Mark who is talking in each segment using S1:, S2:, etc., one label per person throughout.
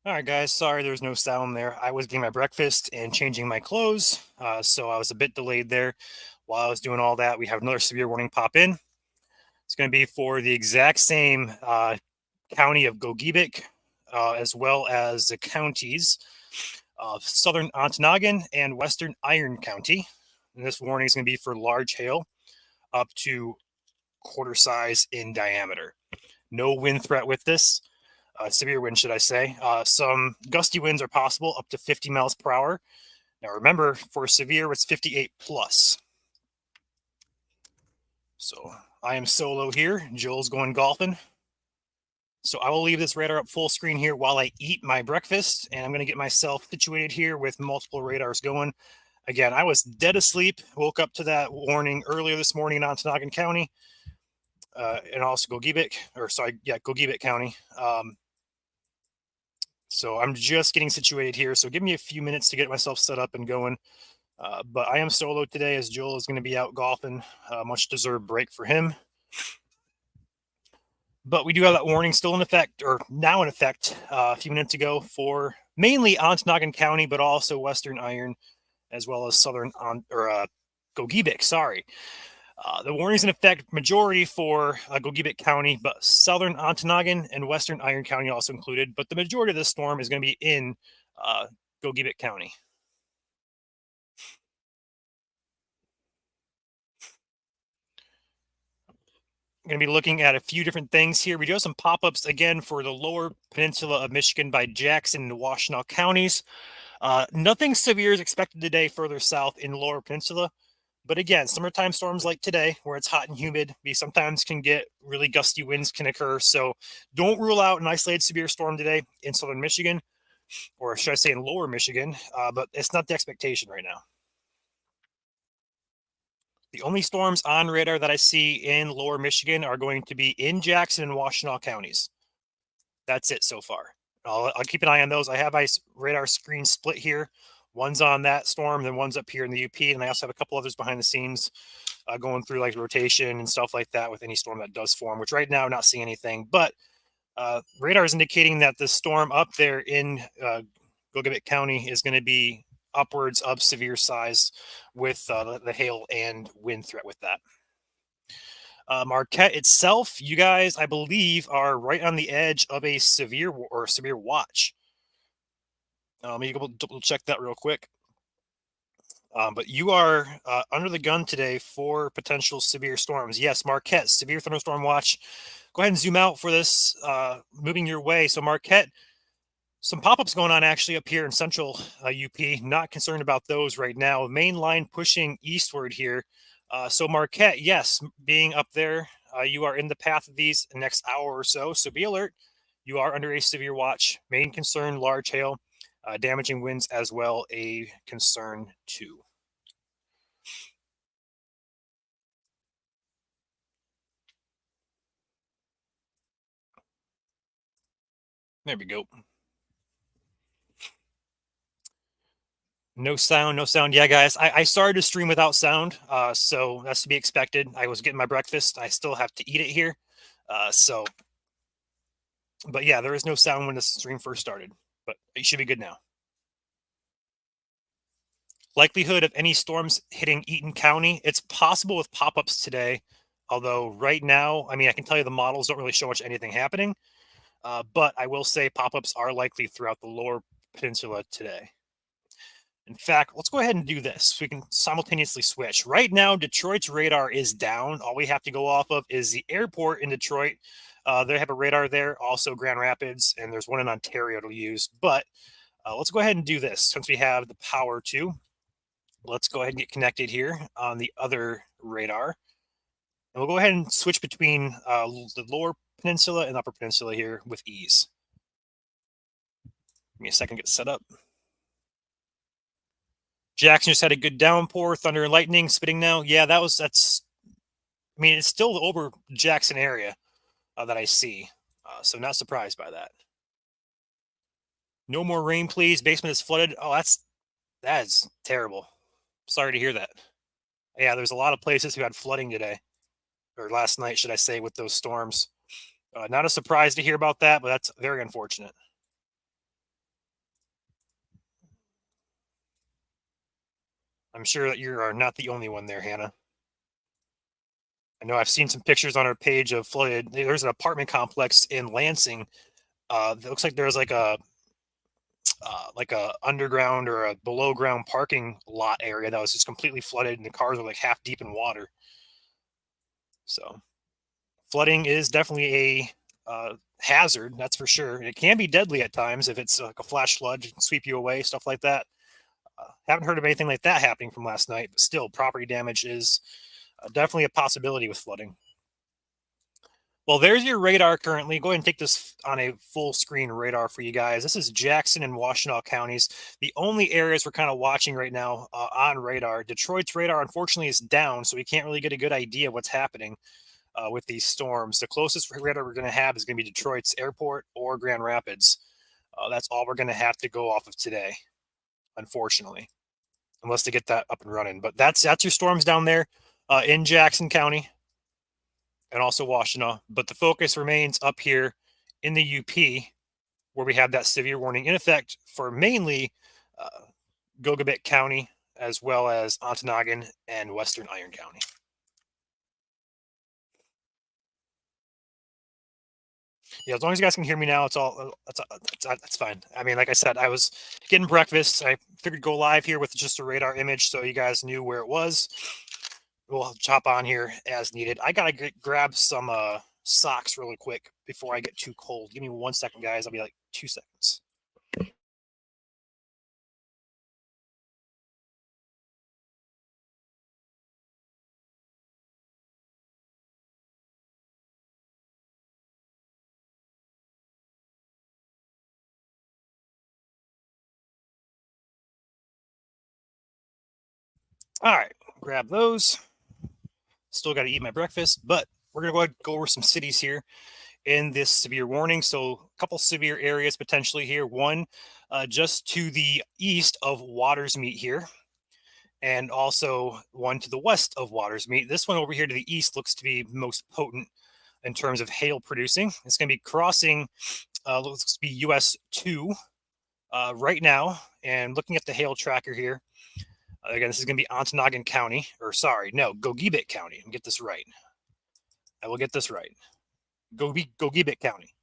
S1: All right, guys. Sorry there's no sound there. I was getting my breakfast and changing my clothes, so I was a bit delayed there. While I was doing all that, we have another severe warning pop in. It's going to be for the exact same county of Gogebic, as well as the counties of southern Ontonagon and western Iron County. And this warning is going to be for large hail up to quarter size in diameter. No wind threat with this. Severe wind, should I say. Some gusty winds are possible up to 50 miles per hour. Now remember, for severe, it's 58 plus. So I am solo here. Joel's going golfing. So I will leave this radar up full screen here while I eat my breakfast, and I'm going to get myself situated here with multiple radars going. Again, I was dead asleep, woke up to that warning earlier this morning in Ontonagon County, and also Gogebic County. So I'm just getting situated here. So give me a few minutes to get myself set up and going. But I am solo today as Joel is going to be out golfing. Much deserved break for him. But we do have that warning still in effect, or now in effect, a few minutes ago for mainly Ontonagon County, but also Western Iron, as well as Southern Gogebic. Sorry. The warning's in effect majority for Gogebic County, but Southern Ontonagon and Western Iron County also included. But the majority of this storm is going to be in Gogebic County. Going to be looking at a few different things here. We do have some pop-ups again for the lower peninsula of Michigan by Jackson and Washtenaw counties. Nothing severe is expected today further south in the lower peninsula. But again, summertime storms like today, where it's hot and humid, we sometimes can get really gusty winds can occur. So don't rule out an isolated severe storm today in southern Michigan, or should I say in lower Michigan, but it's not the expectation right now. The only storms on radar that I see in lower Michigan are going to be in Jackson and Washtenaw counties. That's it so far. I'll keep an eye on those. I have my radar screen split here. One's on that storm, then one's up here in the UP, and I also have a couple others behind the scenes going through like rotation and stuff like that with any storm that does form, which right now I'm not seeing anything. But radar is indicating that the storm up there in Gogebic County is going to be upwards of severe size with the hail and wind threat with that. Marquette itself, you guys, I believe, are right on the edge of a severe watch. Let me double check that real quick. But you are under the gun today for potential severe storms. Yes, Marquette, severe thunderstorm watch. Go ahead and zoom out for this, moving your way. So Marquette, some pop-ups going on actually up here in central UP. Not concerned about those right now. Main line pushing eastward here. So Marquette, yes, being up there, you are in the path of these the next hour or so. So be alert. You are under a severe watch. Main concern, large hail, damaging winds as well, a concern too. There we go. No sound, no sound. Yeah, guys, I started to stream without sound, so that's to be expected. I was getting my breakfast. I still have to eat it here. But yeah, there is no sound when the stream first started, but it should be good now. Likelihood of any storms hitting Eaton County, it's possible with pop-ups today, although right now, I mean, I can tell you the models don't really show much anything happening, but I will say pop-ups are likely throughout the lower peninsula today. In fact, let's go ahead and do this. So we can simultaneously switch. Right now, Detroit's radar is down. All we have to go off of is the airport in Detroit. They have a radar there, also Grand Rapids, and there's one in Ontario to use. But let's go ahead and do this since we have the power to. Let's go ahead and get connected here on the other radar. And we'll go ahead and switch between the lower peninsula and upper peninsula here with ease. Give me a second to get set up. Jackson just had a good downpour, thunder and lightning, spitting now. Yeah, that's. I mean, it's still the over Jackson area that I see, so not surprised by that. No more rain, please. Basement is flooded. Oh, that is terrible. Sorry to hear that. Yeah, there's a lot of places who had flooding today, or last night, should I say, with those storms. Not a surprise to hear about that, but that's very unfortunate. I'm sure that you are not the only one there, Hannah. I know I've seen some pictures on our page of flooded. There's an apartment complex in Lansing. It looks like there's like a underground or a below ground parking lot area that was just completely flooded, and the cars were like half deep in water. So flooding is definitely a hazard, that's for sure. It can be deadly at times if it's like a flash flood, it can sweep you away, stuff like that. Haven't heard of anything like that happening from last night, but still, property damage is definitely a possibility with flooding. Well, there's your radar currently. Go ahead and take this on a full screen radar for you guys. This is Jackson and Washtenaw counties. The only areas we're kind of watching right now on radar. Detroit's radar, unfortunately, is down, so we can't really get a good idea of what's happening with these storms. The closest radar we're going to have is going to be Detroit's airport or Grand Rapids. That's all we're going to have to go off of today, unfortunately, unless they get that up and running. But that's your storms down there in Jackson County and also Washtenaw. But the focus remains up here in the UP, where we have that severe warning in effect for mainly Gogabit County, as well as Ontonagon and Western Iron County. Yeah, as long as you guys can hear me now, it's all that's fine. I mean, like I said, I was getting breakfast. I figured go live here with just a radar image so you guys knew where it was. We'll chop on here as needed. I gotta grab some socks really quick before I get too cold. Give me 1 second, guys. I'll be like 2 seconds. All right, grab those. Still got to eat my breakfast, but we're gonna go ahead and go over some cities here in this severe warning. So a couple severe areas potentially here. One just to the east of Watersmeet here, and also one to the west of Watersmeet. This one over here to the east looks to be most potent in terms of hail producing. It's going to be crossing, looks to be US 2 right now. And looking at the hail tracker here, again, this is going to be Ontonagon County, or sorry, no, Gogibit County. Get this right. I will get this right. Gogibit County.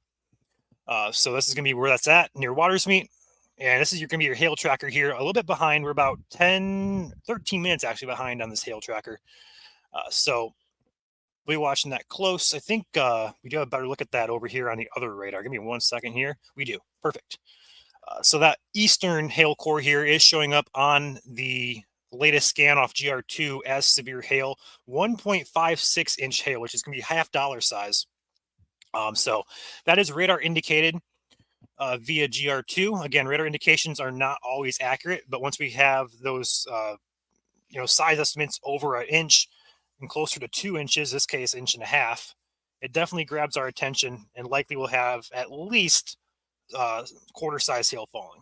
S1: So this is going to be where that's at, near Watersmeet. And this is going to be your hail tracker here, a little bit behind. We're about 13 minutes actually behind on this hail tracker. So we'll be watching that close. I think we do have a better look at that over here on the other radar. Give me 1 second here. We do. Perfect. So that eastern hail core here is showing up on the latest scan off GR2 as severe hail, 1.56 inch hail, which is going to be half dollar size. So that is radar indicated via GR2. Again, radar indications are not always accurate, but once we have those, size estimates over an inch and closer to 2 inches, this case, 1.5 inches, it definitely grabs our attention and likely will have at least quarter size hail falling.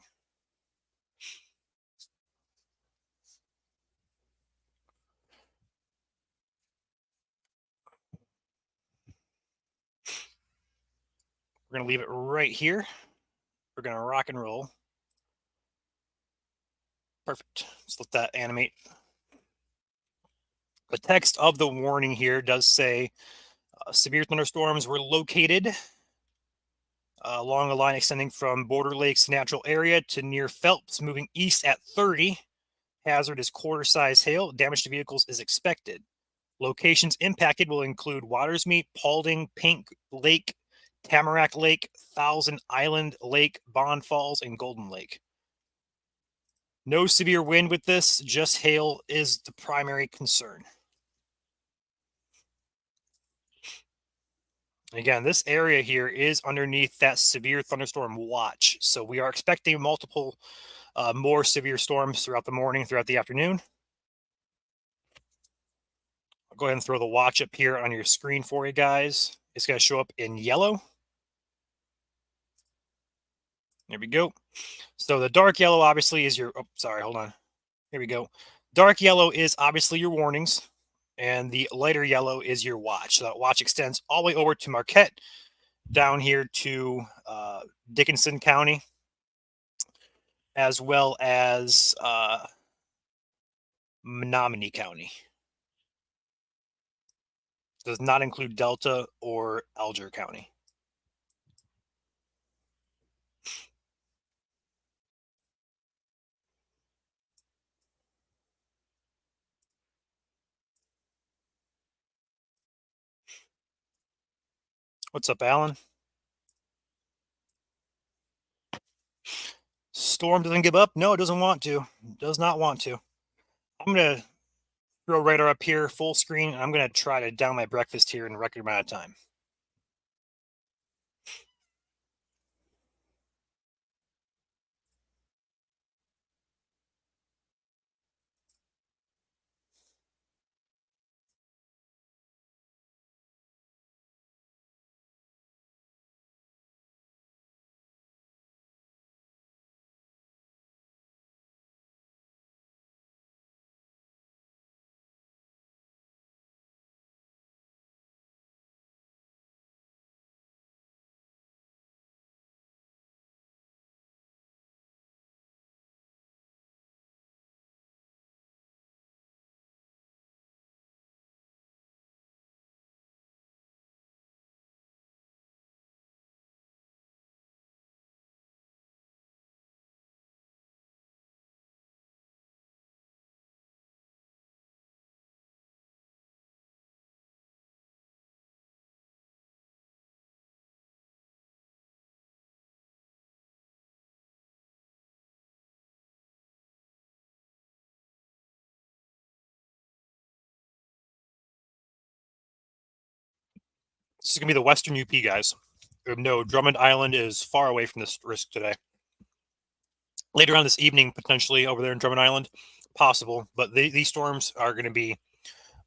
S1: We're going to leave it right here. We're going to rock and roll. Perfect. Let's let that animate. The text of the warning here does say severe thunderstorms were located along a line extending from Border Lakes natural area to near Phelps, moving east at 30. Hazard is quarter size hail. Damage to vehicles is expected. Locations impacted will include Watersmeet, Paulding, Pink Lake, Tamarack Lake, Thousand Island Lake, Bond Falls, and Golden Lake. No severe wind with this, just hail is the primary concern. Again, this area here is underneath that severe thunderstorm watch. So we are expecting multiple more severe storms throughout the morning, throughout the afternoon. I'll go ahead and throw the watch up here on your screen for you guys. It's going to show up in yellow. There we go. So the dark yellow obviously is your, oh, sorry, hold on. Here we go. Dark yellow is obviously your warnings, and the lighter yellow is your watch. So that watch extends all the way over to Marquette, down here to Dickinson County, as well as Menominee County. Does not include Delta or Alger County. What's up, Alan? Storm doesn't give up? No, it doesn't want to. It does not want to. I'm going to throw radar up here, full screen. I'm going to try to down my breakfast here in a record amount of time. This is going to be the Western UP, guys. No, Drummond Island is far away from this risk today. Later on this evening, potentially over there in Drummond Island, possible, but these storms are going to be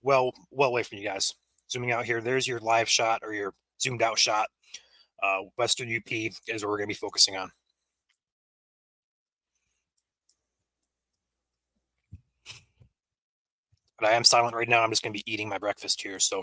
S1: well away from you guys. Zooming out here, there's your live shot or your zoomed out shot. Western UP is what we're going to be focusing on. But I am silent right now. I'm just going to be eating my breakfast here. So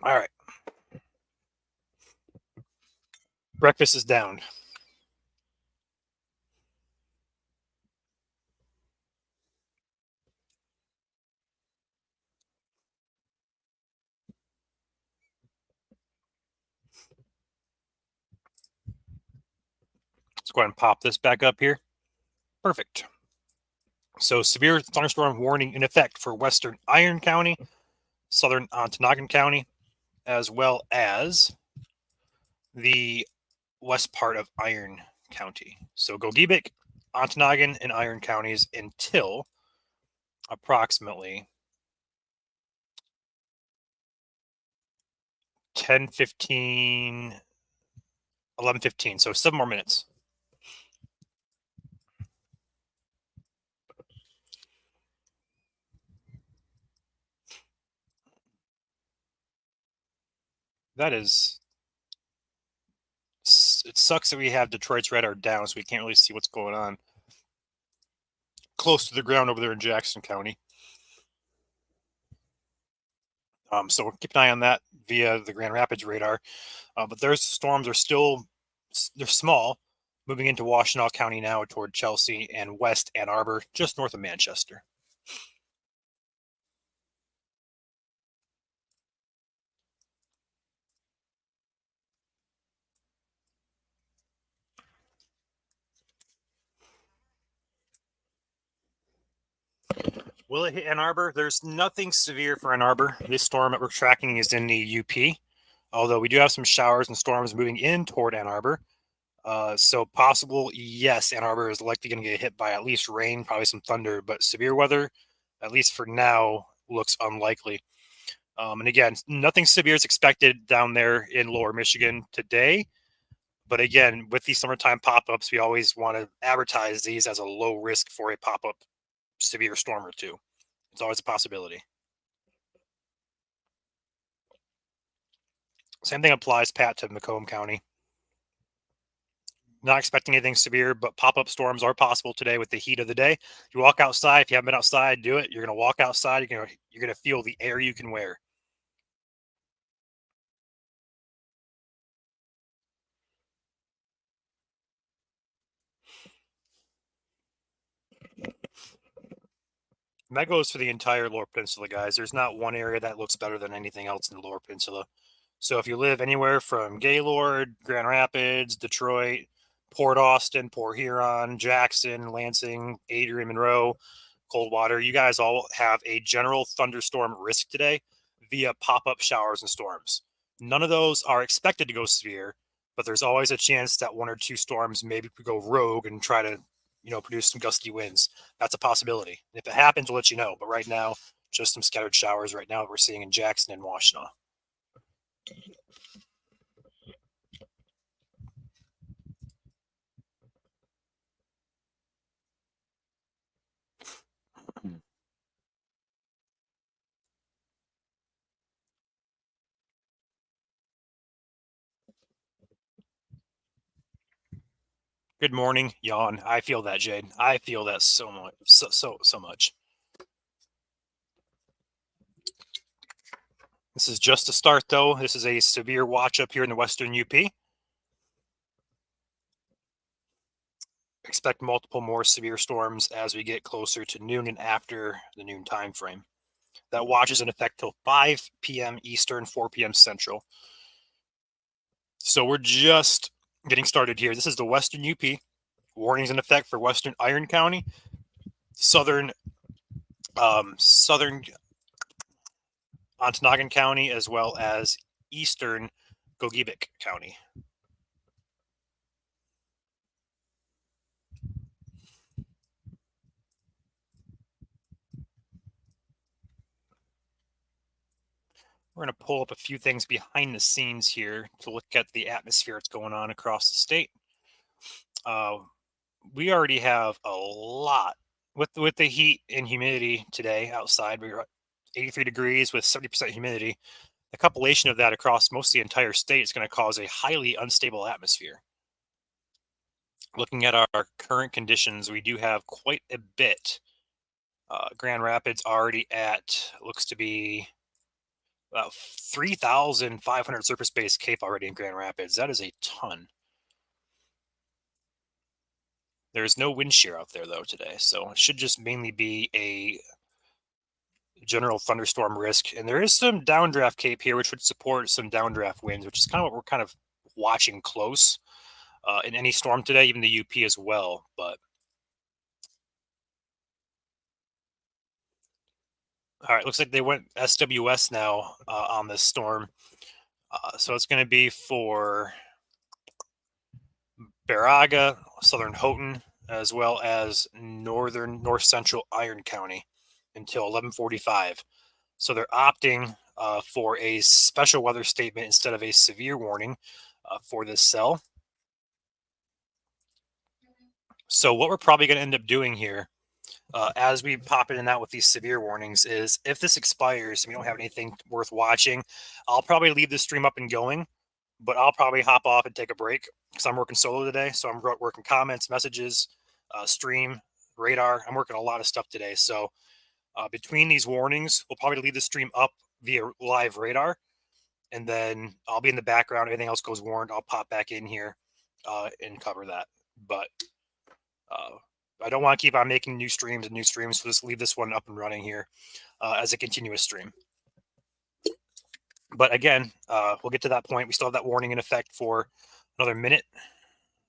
S1: all right. Breakfast is down. Let's go ahead and pop this back up here. Perfect. So severe thunderstorm warning in effect for western Iron County, southern Ontonagon County, as well as the west part of Iron County. So Gogebic, Ontonagon, and Iron counties until approximately 10:15, 11:15. So 7 more minutes. That is, it sucks that we have Detroit's radar down, so we can't really see what's going on close to the ground over there in Jackson County. So keep an eye on that via the Grand Rapids radar. But their storms are still, they're small, moving into Washtenaw County now toward Chelsea and West Ann Arbor, just north of Manchester. Will it hit Ann Arbor? There's nothing severe for Ann Arbor. This storm that we're tracking is in the UP, although we do have some showers and storms moving in toward Ann Arbor. So possible, yes, Ann Arbor is likely going to get hit by at least rain, probably some thunder, but severe weather, at least for now, looks unlikely. And again, nothing severe is expected down there in lower Michigan today. But again, with these summertime pop-ups, we always want to advertise these as a low risk for a pop-up severe storm or two. It's always a possibility. Same thing applies, Pat, to Macomb County. Not expecting anything severe, but pop-up storms are possible today with the heat of the day. You walk outside. If you haven't been outside, do it. You're going to walk outside. You're going to feel the air you can wear. And that goes for the entire Lower Peninsula, guys. There's not one area that looks better than anything else in the Lower Peninsula. So if you live anywhere from Gaylord, Grand Rapids, Detroit, Port Austin, Port Huron, Jackson, Lansing, Adrian, Monroe, Coldwater, you guys all have a general thunderstorm risk today via pop-up showers and storms. None of those are expected to go severe, but there's always a chance that one or two storms maybe could go rogue and try to, produce some gusty winds. That's a possibility. If it happens, we'll let you know. But right now, just some scattered showers right now that we're seeing in Jackson and Washtenaw. Good morning, yawn. I feel that, Jade. I feel that so much, so much. This is just a start, though. This is a severe watch up here in the Western UP. Expect multiple more severe storms as we get closer to noon and after the noon time frame. That watch is in effect till 5 p.m. Eastern, 4 p.m. Central. So we're just getting started here. This is the Western UP. Warnings in effect for Western Iron County, Southern Ontonagon County, as well as Eastern Gogebic County. We're going to pull up a few things behind the scenes here to look at the atmosphere that's going on across the state. We already have a lot with the heat and humidity today outside. We're at 83 degrees with 70% humidity. The compilation of that across most of the entire state is going to cause a highly unstable atmosphere. Looking at our current conditions, we do have quite a bit. Grand Rapids already at, looks to be about 3,500 surface-based CAPE already in Grand Rapids. That is a ton. There's no wind shear out there, though, today. So it should just mainly be a general thunderstorm risk. And there is some downdraft CAPE here, which would support some downdraft winds, which is kind of what we're kind of watching close in any storm today, even the UP as well. But all right, looks like they went SWS now on this storm. So it's going to be for Baraga, Southern Houghton, as well as north central Iron County until 11:45. So they're opting for a special weather statement instead of a severe warning for this cell. So what we're probably going to end up doing here as we pop in and out with these severe warnings is if this expires and we don't have anything worth watching, I'll probably leave the stream up and going, but I'll probably hop off and take a break because I'm working solo today. So I'm working comments, messages, stream, radar. I'm working a lot of stuff today. So between these warnings, we'll probably leave the stream up via live radar. And then I'll be in the background. Anything else goes warned, I'll pop back in here and cover that. But I don't want to keep on making new streams, so just leave this one up and running here as a continuous stream. But again, we'll get to that point. We still have that warning in effect for another minute.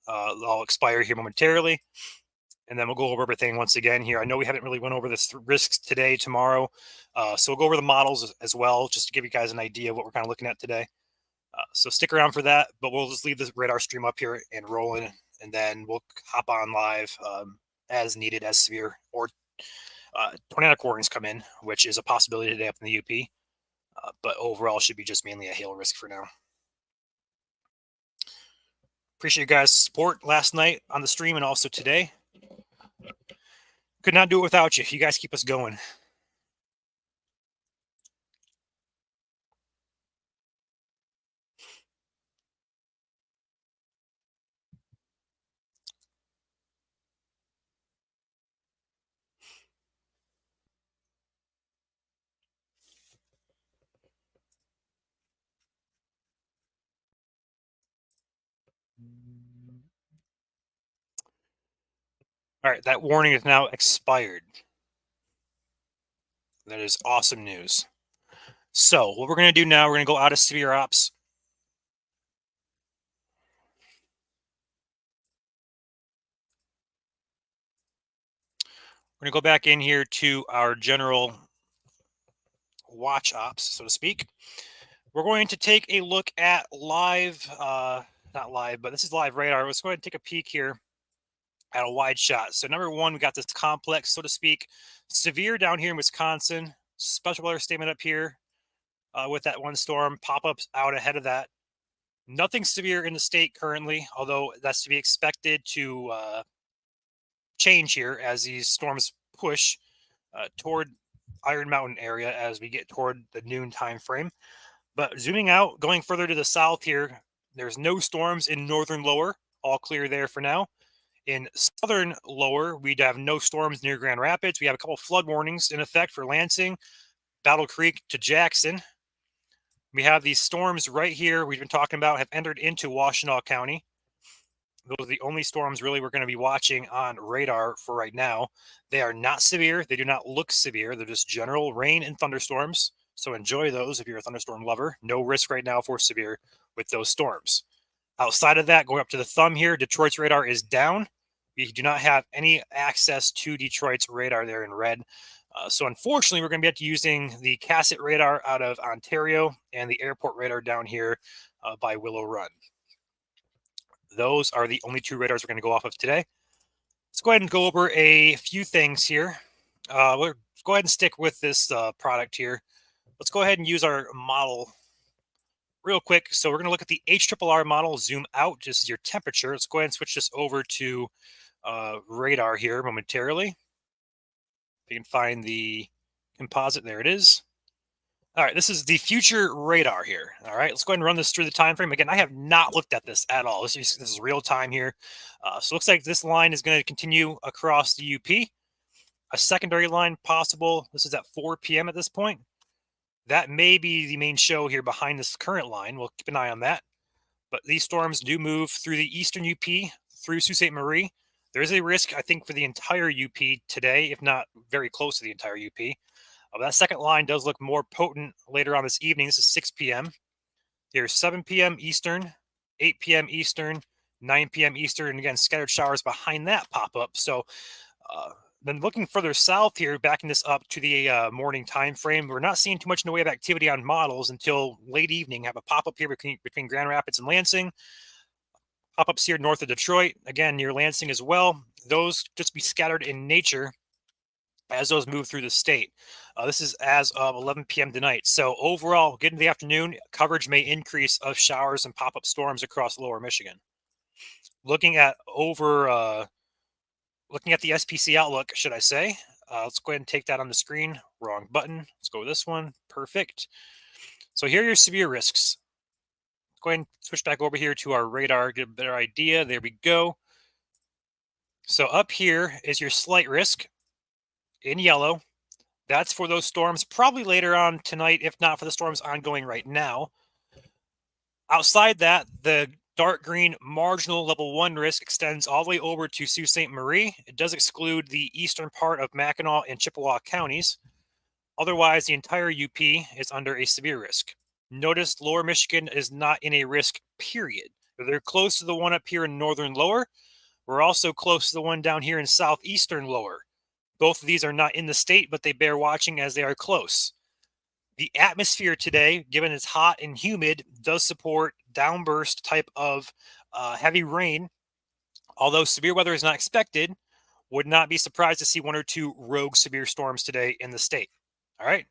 S1: I'll expire here momentarily. and then we'll go over everything once again here. I know we haven't really went over this risks today, tomorrow, so we'll go over the models as well, just to give you guys an idea of what we're kind of looking at today. So stick around for that, but we'll just leave this radar stream up here and rolling, and then we'll hop on live as needed, as severe or tornadic warnings come in, which is a possibility today up in the UP. But overall, should be just mainly a hail risk for now. Appreciate you guys' support last night on the stream and also today. Could not do it without you. You guys keep us going. All right, that warning is now expired. That is awesome news. So what we're going to do now, we're going to go out of severe ops. We're going to go back in here to our general watch ops, so to speak. We're going to take a look at live, not live, but this is live radar. Let's go ahead and take a peek here at a wide shot. So number one, we got this complex, so to speak, severe down here in Wisconsin. Special weather statement up here with that one storm. Pop-ups out ahead of that. Nothing severe in the state currently, although that's to be expected to change here as these storms push toward Iron Mountain area as we get toward the noon time frame. But zooming out, going further to the south here, there's no storms in northern lower, all clear there for now. In southern lower, we'd have no storms near Grand Rapids. We have a couple flood warnings in effect for Lansing, Battle Creek to Jackson. We have these storms right here we've been talking about have entered into Washtenaw County. Those are the only storms really we're going to be watching on radar for right now. They are not severe. They do not look severe. They're just general rain and thunderstorms. So enjoy those if you're a thunderstorm lover. No risk right now for severe with those storms. Outside of that, going up to the thumb here, Detroit's radar is down. We do not have any access to Detroit's radar there in red. So unfortunately, we're going to be using the Cassett radar out of Ontario and the airport radar down here by Willow Run. Those are the only two radars we're going to go off of today. Let's go ahead and go over a few things here. We'll go ahead and stick with this product here. Let's go ahead and use our model real quick. So we're going to look at the HRRR model, zoom out, just as your temperature. Let's go ahead and switch this over to radar here momentarily. If you can find the composite, there it is. All right, this is the future radar here. All right, let's go ahead and run this through the time frame. Again, I have not looked at this at all. This is real time here. So it looks like this line is going to continue across the UP. A secondary line possible. This is at 4 p.m. at this point. That may be the main show here behind this current line. We'll keep an eye on that. But these storms do move through the eastern UP, through Sault Ste. Marie. There is a risk, I think, for the entire UP today, if not very close to the entire UP. That second line does look more potent later on this evening. This is 6 p.m. There's 7 p.m. Eastern, 8 p.m. Eastern, 9 p.m. Eastern, and again, scattered showers behind that pop up. So then looking further south here, backing this up to the morning time frame, we're not seeing too much in the way of activity on models until late evening. Have a pop up here between Grand Rapids and Lansing. Pop ups here north of Detroit, again near Lansing as well. Those just be scattered in nature as those move through the state. This is as of 11 p.m. tonight. So overall, getting to the afternoon, coverage may increase of showers and pop-up storms across lower Michigan. Looking at the SPC outlook, should I say. Let's go ahead and take that on the screen. Wrong button. Let's go with this one. Perfect. So here are your severe risks. Let's go ahead and switch back over here to our radar, get a better idea. There we go. So up here is your slight risk in yellow. That's for those storms probably later on tonight, if not for the storms ongoing right now. Outside that, the dark green marginal level 1 risk extends all the way over to Sault Ste. Marie. It does exclude the eastern part of Mackinac and Chippewa counties. Otherwise, the entire UP is under a severe risk. Notice lower Michigan is not in a risk period. They're close to the one up here in northern lower, We're also close to the one down here in southeastern lower. Both of these are not in the state, but they bear watching as they are close. The atmosphere today, given it's hot and humid, does support downburst type of heavy rain. Although severe weather is not expected, would not be surprised to see one or two rogue severe storms today in the state. All right.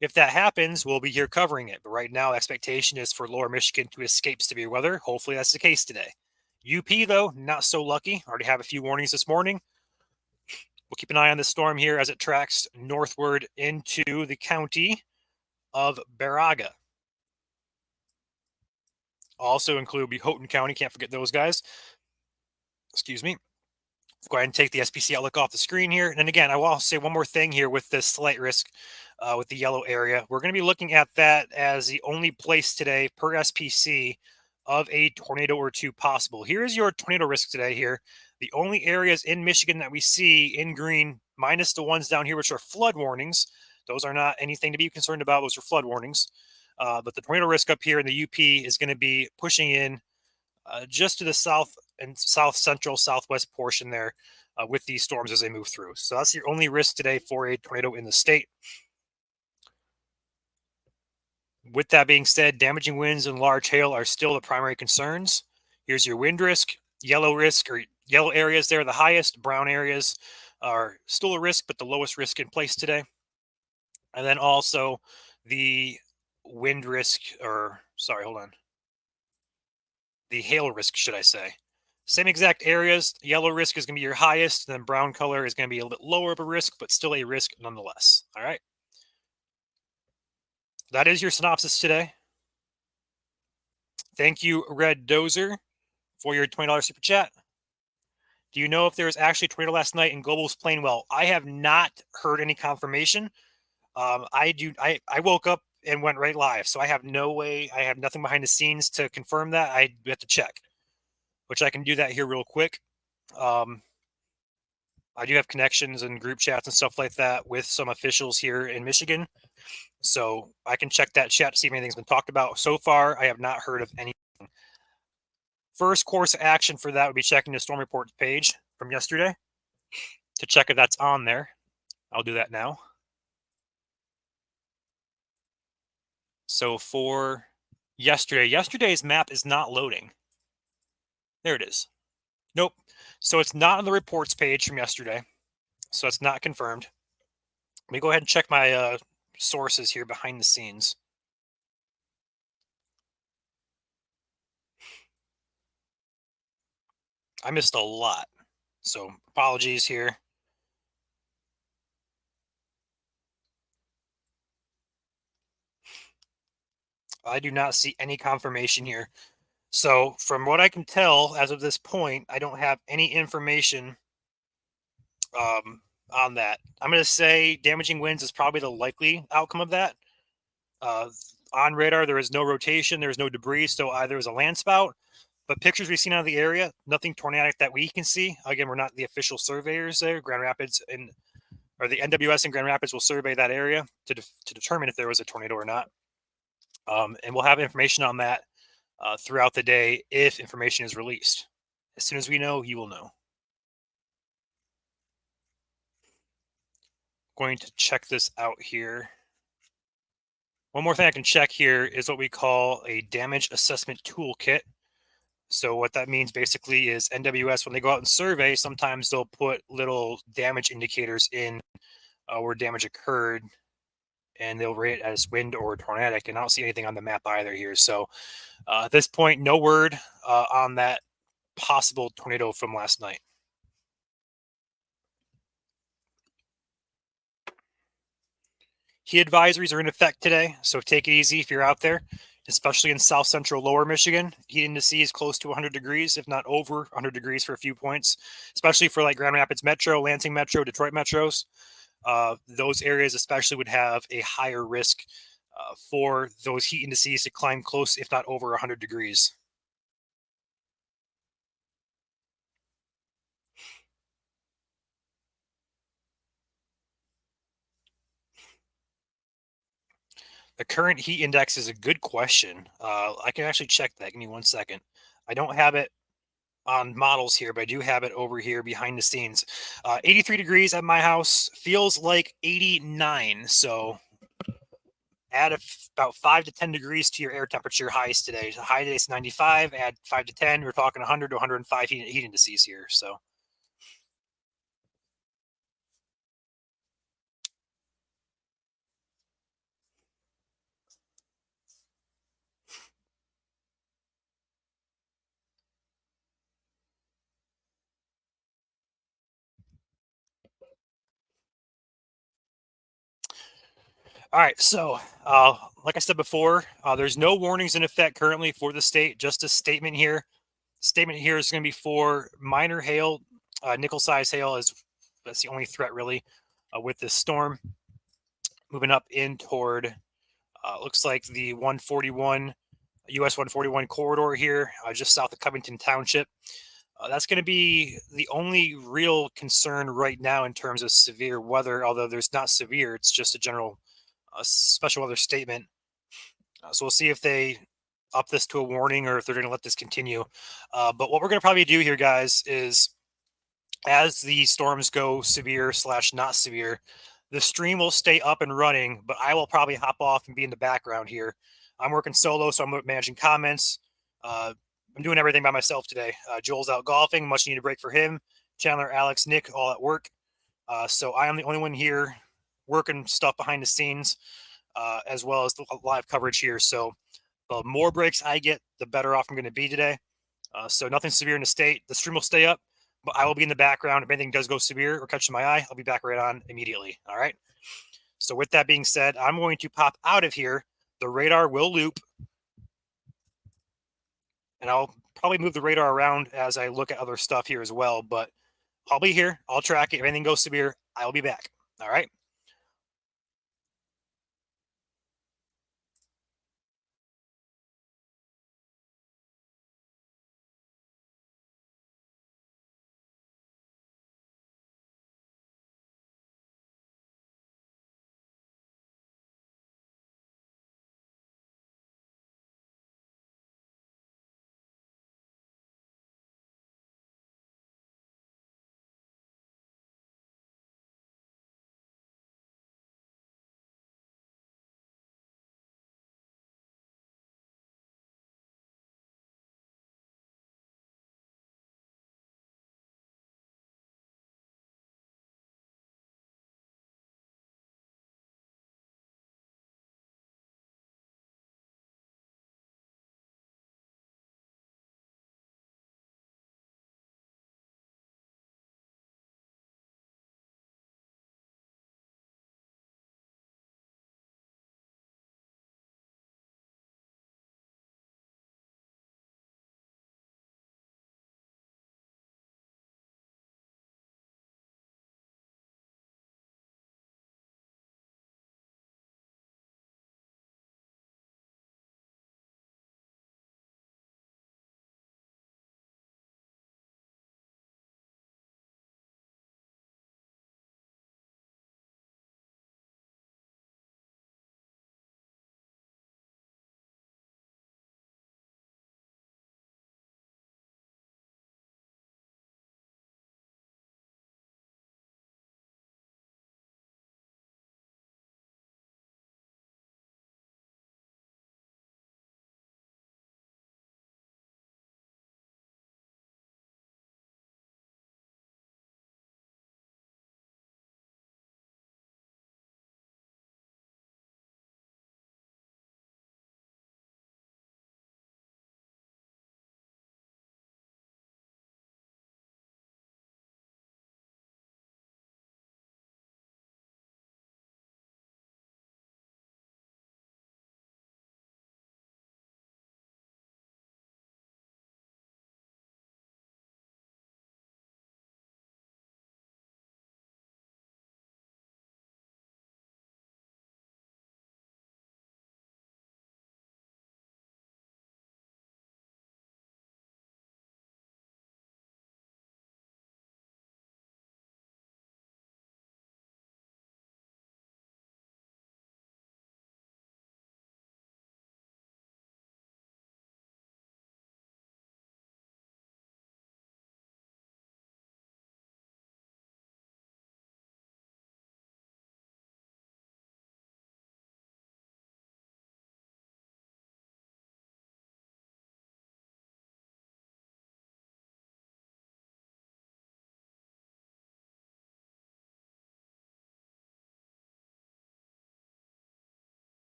S1: If that happens, we'll be here covering it. But right now, expectation is for lower Michigan to escape severe weather. Hopefully, that's the case today. UP, though, not so lucky. Already have a few warnings this morning. We'll keep an eye on the storm here as it tracks northward into the county of Baraga. Also include Houghton County. Can't forget those guys. Excuse me. Go ahead and take the SPC outlook off the screen here. And then again, I will also say one more thing here with this slight risk with the yellow area. We're going to be looking at that as the only place today per SPC of a tornado or two possible. Here's your tornado risk today here. The only areas in Michigan that we see in green, minus the ones down here, which are flood warnings. Those are not anything to be concerned about. Those are flood warnings. But the tornado risk up here in the UP is going to be pushing in just to the south and south central southwest portion there with these storms as they move through. So that's your only risk today for a tornado in the state. With that being said, damaging winds and large hail are still the primary concerns. Here's your wind risk. Yellow risk or yellow areas there are the highest. Brown areas are still a risk, but the lowest risk in place today. And then also the wind risk, or sorry, hold on. The hail risk, should I say. Same exact areas. Yellow risk is going to be your highest. Then brown color is going to be a little bit lower of a risk, but still a risk nonetheless. All right. That is your synopsis today. Thank you, Red Dozer, for your $20 super chat. Do you know if there was actually a tornado last night in Global's Plainwell? I have not heard any confirmation. I woke up and went right live, so I have no way. I have nothing behind the scenes to confirm that. I have to check, which I can do that here real quick. I do have connections and group chats and stuff like that with some officials here in Michigan. So I can check that chat to see if anything's been talked about. So far, I have not heard of anything. First course of action for that would be checking the storm report page from yesterday to check if that's on there. I'll do that now. So for yesterday's map is not loading. There it is. Nope. So it's not on the reports page from yesterday. So it's not confirmed. Let me go ahead and check my sources here behind the scenes. I missed a lot. So apologies here. I do not see any confirmation here. So from what I can tell as of this point, I don't have any information on that. I'm going to say damaging winds is probably the likely outcome of that. On radar, there is no rotation. There is no debris. So either is a land spout, but pictures we've seen out of the area, nothing tornadic that we can see. Again, we're not the official surveyors there. Grand Rapids or the NWS in Grand Rapids will survey that area to determine if there was a tornado or not. And we'll have information on that throughout the day if information is released. As soon as we know, you will know. Going to check this out here. One more thing I can check here is what we call a damage assessment toolkit. So what that means basically is NWS, when they go out and survey, sometimes they'll put little damage indicators in where damage occurred, and they'll rate it as wind or tornadic. And I don't see anything on the map either here. So at this point, no word on that possible tornado from last night. Heat advisories are in effect today, so take it easy if you're out there, especially in south central lower Michigan. Heat indices close to 100 degrees, if not over 100 degrees for a few points, especially for like Grand Rapids Metro, Lansing Metro, Detroit Metros. Those areas especially would have a higher risk for those heat indices to climb close, if not over 100 degrees. The current heat index is a good question. I can actually check that. Give me 1 second. I don't have it on models here, but I do have it over here behind the scenes. 83 degrees at my house, feels like 89. So add about 5 to 10 degrees to your air temperature highs today. The high today is 95. Add 5 to 10. We're talking 100 to 105 heating indices here. So all right. So like I said before, there's no warnings in effect currently for the state. Just a statement here. Statement here is going to be for minor hail, nickel size hail is that's the only threat really with this storm moving up in toward looks like the 141 US 141 corridor here just south of Covington Township. That's going to be the only real concern right now in terms of severe weather, although there's not severe, it's just a general special weather statement. So we'll see if they up this to a warning or if they're going to let this continue. But what we're going to probably do here, guys, is as the storms go severe slash not severe, the stream will stay up and running, but I will probably hop off and be in the background here. I'm working solo, so I'm managing comments. I'm doing everything by myself today. Joel's out golfing, much needed break for him. Chandler, Alex, Nick, all at work. So I am the only one here working stuff behind the scenes, as well as the live coverage here. So the more breaks I get, the better off I'm going to be today. So nothing severe in the state. The stream will stay up, but I will be in the background. If anything does go severe or catches my eye, I'll be back right on immediately. All right. So with that being said, I'm going to pop out of here. The radar will loop, and I'll probably move the radar around as I look at other stuff here as well. But I'll be here. I'll track it. If anything goes severe, I'll be back. All right.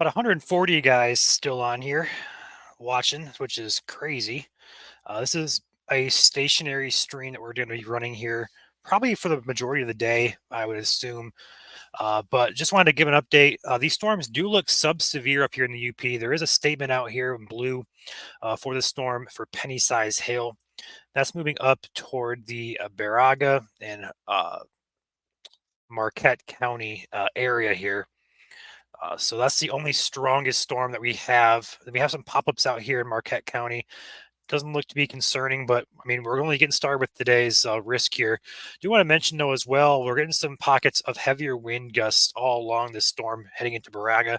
S1: About 140 guys still on here watching, which is crazy. This is a stationary stream that we're going to be running here probably for the majority of the day, I would assume. But just wanted to give an update. These storms do look sub-severe up here in the UP. There is a statement out here in blue for the storm for penny-size hail. That's moving up toward the Baraga and Marquette County area here. So that's the only strongest storm that we have. We have some pop-ups out here in Marquette County. Doesn't look to be concerning, but I mean, we're only getting started with today's risk here. Do want to mention though as well, we're getting some pockets of heavier wind gusts all along this storm heading into Baraga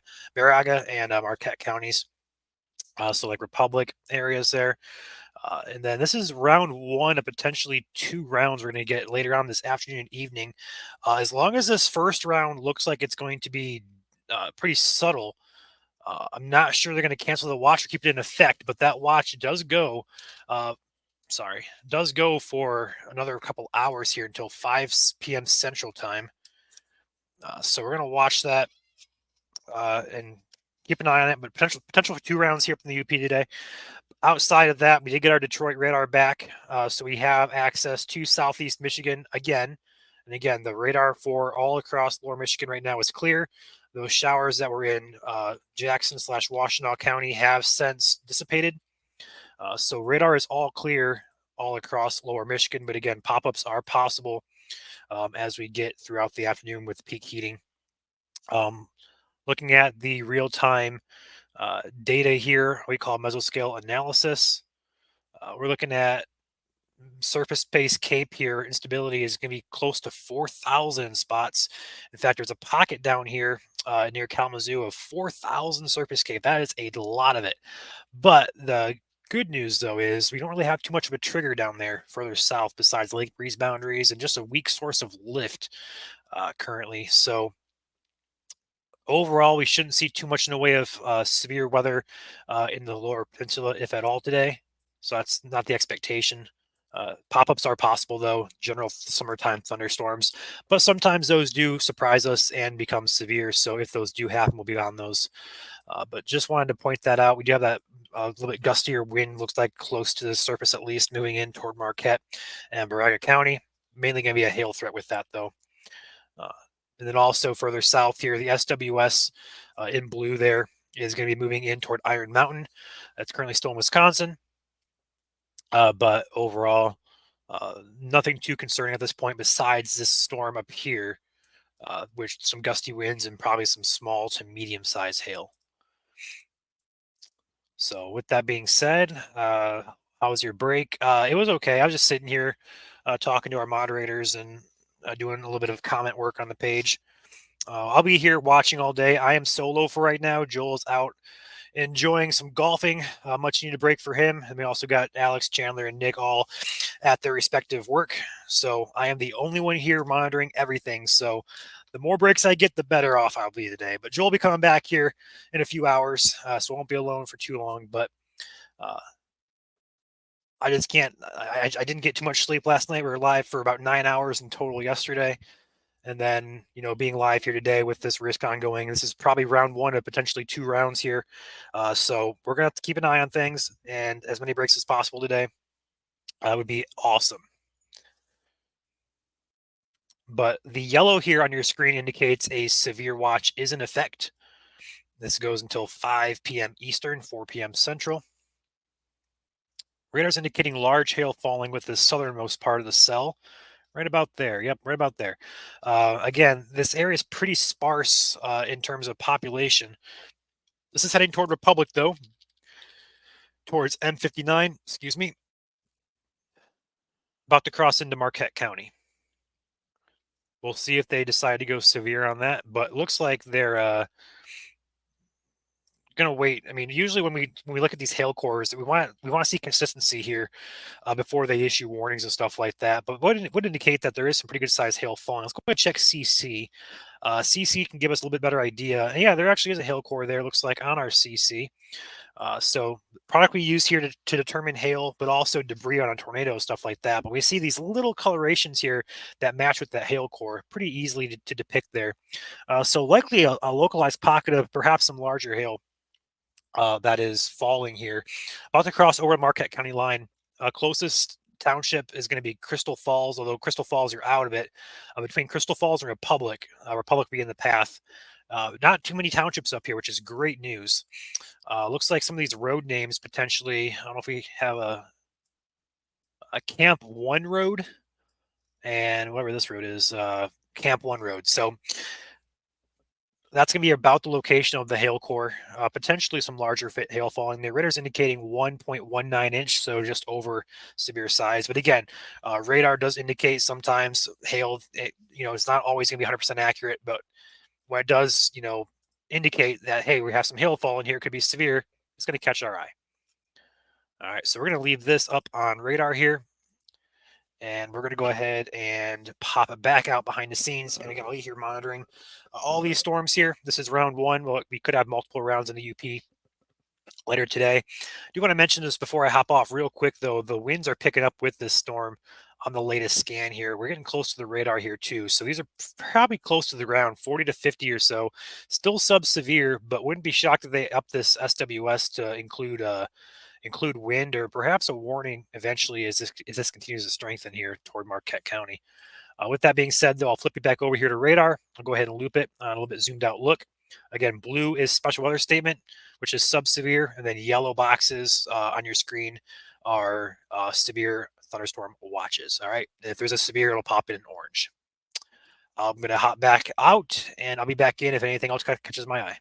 S1: and Marquette counties. So like Republic areas there. And then this is round one of potentially two rounds we're going to get later on this afternoon and evening. As long as this first round looks like it's going to be pretty subtle, I'm not sure they're going to cancel the watch or keep it in effect, but that watch does go. Uh, does go for another couple hours here until 5 p.m. Central Time. So we're going to watch that and keep an eye on it. But potential for two rounds here from the UP today. Outside of that, we did get our Detroit radar back, so we have access to Southeast Michigan again. And again, the radar for all across Lower Michigan right now is clear. Those showers that were in Jackson/Washtenaw County have since dissipated. So radar is all clear all across Lower Michigan. But again, pop-ups are possible as we get throughout the afternoon with peak heating. Looking at the real-time data here, we call mesoscale analysis. We're looking at surface-based CAPE here. Instability is going to be close to 4,000 spots. In fact, there's a pocket down here near Kalamazoo of 4,000 surface CAPE. That is a lot of it. But the good news, though, is we don't really have too much of a trigger down there further south besides lake breeze boundaries and just a weak source of lift currently. So overall, we shouldn't see too much in the way of severe weather in the lower peninsula, if at all, today. So that's not the expectation. Pop-ups are possible, though, general summertime thunderstorms. But sometimes those do surprise us and become severe. So if those do happen, we'll be on those. But just wanted to point that out. We do have that little bit gustier wind, looks like close to the surface at least, moving in toward Marquette and Baraga County. Mainly going to be a hail threat with that, though. And then also further south here, the SWS in blue there is going to be moving in toward Iron Mountain. That's currently still in Wisconsin. But overall, nothing too concerning at this point besides this storm up here, with some gusty winds and probably some small to medium-sized hail. So with that being said, how was your break? It was okay. I was just sitting here talking to our moderators and doing a little bit of comment work on the page. I'll be here watching all day. I am solo for right now. Joel's out enjoying some golfing. Much needed break for him. And we also got Alex, Chandler, and Nick all at their respective work. So I am the only one here monitoring everything. So the more breaks I get, the better off I'll be today. But Joel will be coming back here in a few hours, so I won't be alone for too long. But I just can't. I didn't get too much sleep last night. We were live for about 9 hours in total yesterday. And then, being live here today with this risk ongoing, this is probably round one of potentially two rounds here. So we're going to have to keep an eye on things, and as many breaks as possible today would be awesome. But the yellow here on your screen indicates a severe watch is in effect. This goes until 5 p.m. Eastern, 4 p.m. Central. Radar's indicating large hail falling with the southernmost part of the cell. Right about there. Yep, right about there. Again, this area is pretty sparse in terms of population. This is heading toward Republic, though, towards M59, excuse me. About to cross into Marquette County. We'll see if they decide to go severe on that, but looks like they're going to wait. I mean, usually when we look at these hail cores, we want to see consistency here before they issue warnings and stuff like that. But would indicate that there is some pretty good size hail falling. Let's go ahead and check CC. CC can give us a little bit better idea. And yeah, there actually is a hail core there. Looks like on our CC. So the product we use here to determine hail, but also debris on a tornado, stuff like that. But we see these little colorations here that match with that hail core pretty easily to depict there. So likely a localized pocket of perhaps some larger hail that is falling here. About to cross over the Marquette County line. Closest township is going to be Crystal Falls, although Crystal Falls, you're out of it. Between Crystal Falls and Republic, Republic being the path. Not too many townships up here, which is great news. Looks like some of these road names potentially. I don't know if we have a Camp One road and whatever this road is, Camp One road. So that's going to be about the location of the hail core. Potentially some larger hail falling. The radar's indicating 1.19 inch, so just over severe size. But again, radar does indicate sometimes hail. It's not always going to be 100% accurate, but when it does, indicate that hey, we have some hail falling here, could be severe. It's going to catch our eye. All right, so we're going to leave this up on radar here, and we're going to go ahead and pop it back out behind the scenes. And again, I'll be here monitoring all these storms here. This is round one. Well, we could have multiple rounds in the UP later today. I do want to mention this before I hop off real quick, though. The winds are picking up with this storm on the latest scan here. We're getting close to the radar here, too. So these are probably close to the ground, 40 to 50 or so. Still sub-severe, but wouldn't be shocked if they up this SWS to include wind or perhaps a warning eventually as this continues to strengthen here toward Marquette County. With that being said, though, I'll flip you back over here to radar. I'll go ahead and loop it on a little bit zoomed out look. Again, blue is special weather statement, which is sub-severe, and then yellow boxes on your screen are severe thunderstorm watches. All right. If there's a severe, it'll pop in orange. I'm going to hop back out, and I'll be back in if anything else catches my eye.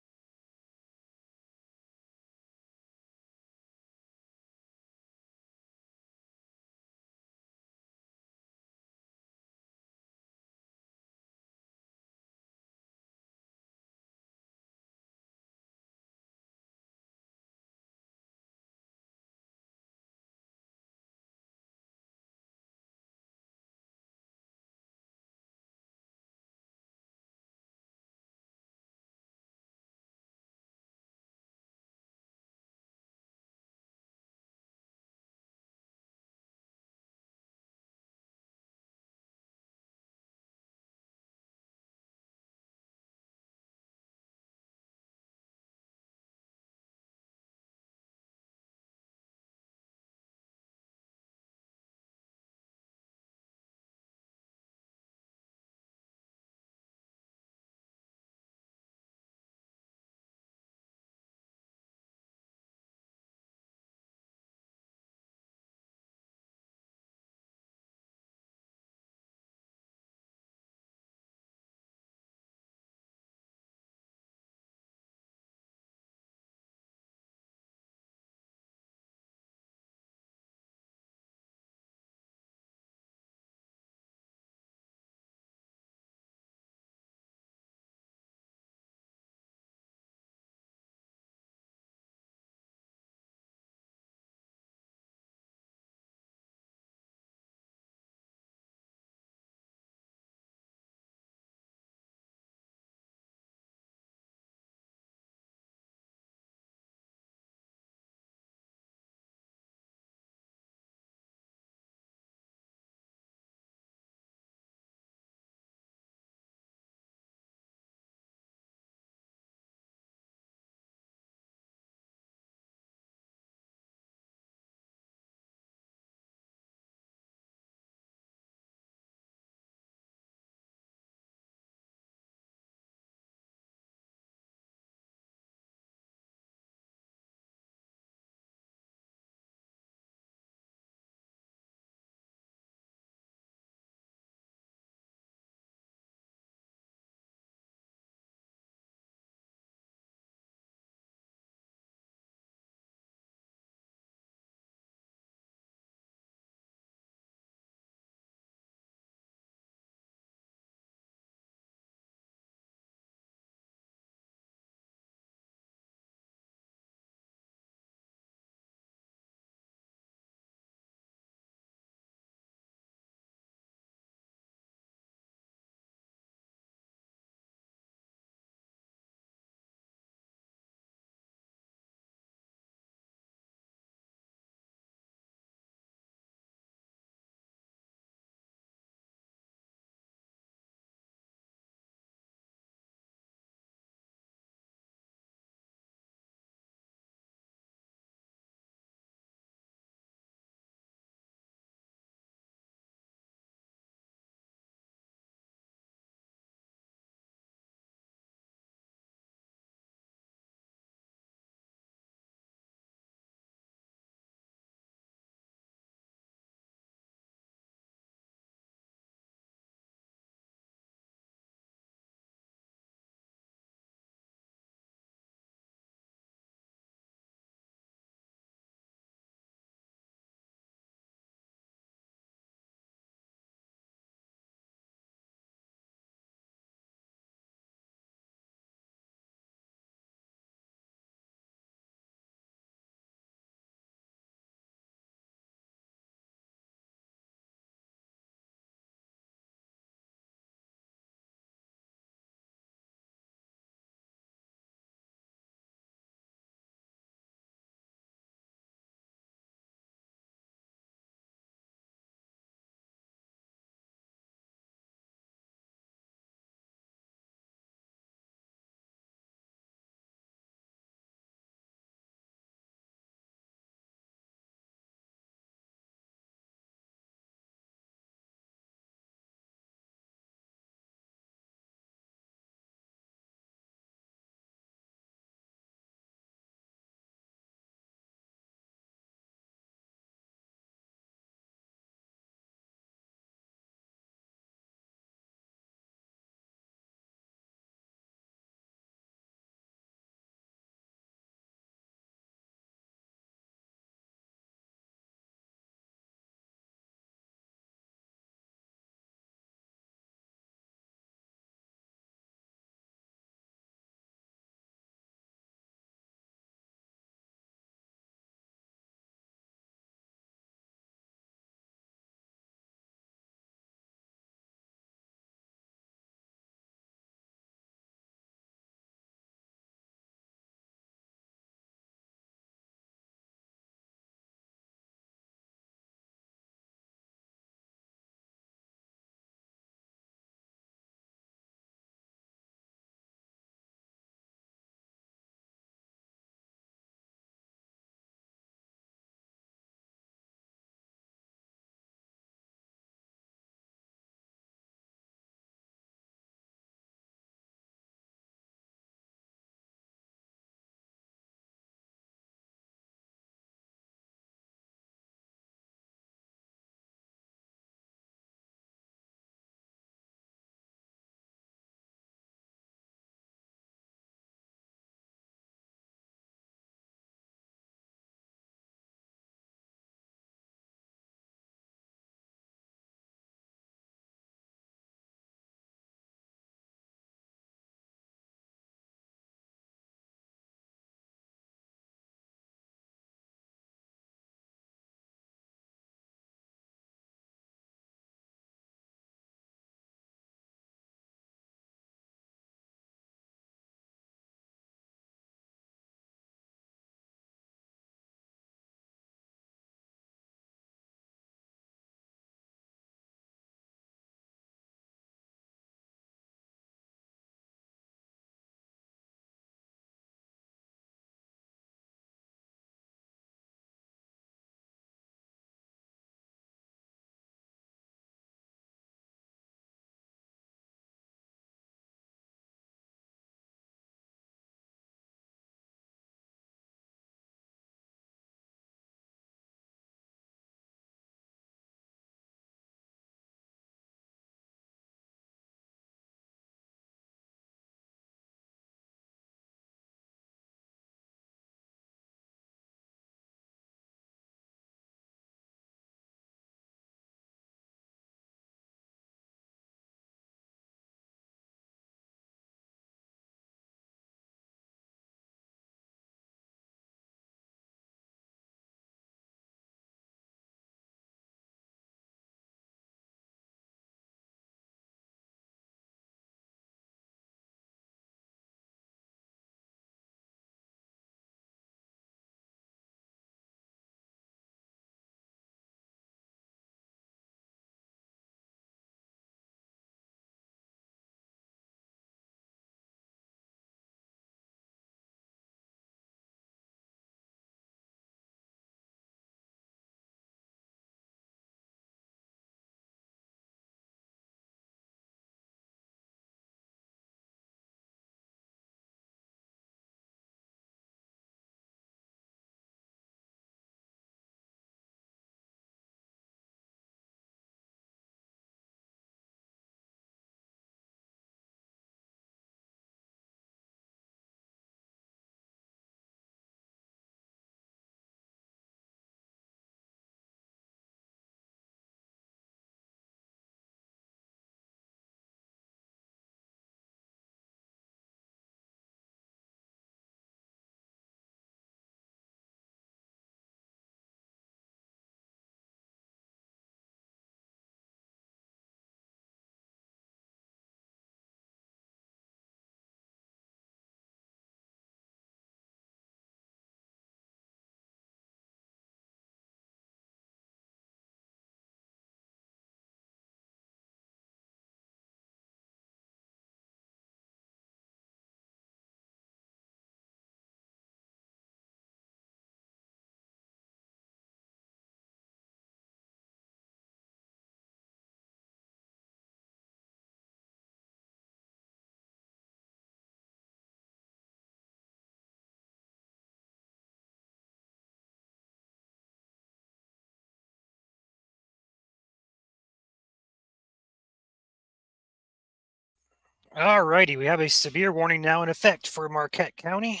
S1: Alrighty, we have a severe warning now in effect for Marquette County.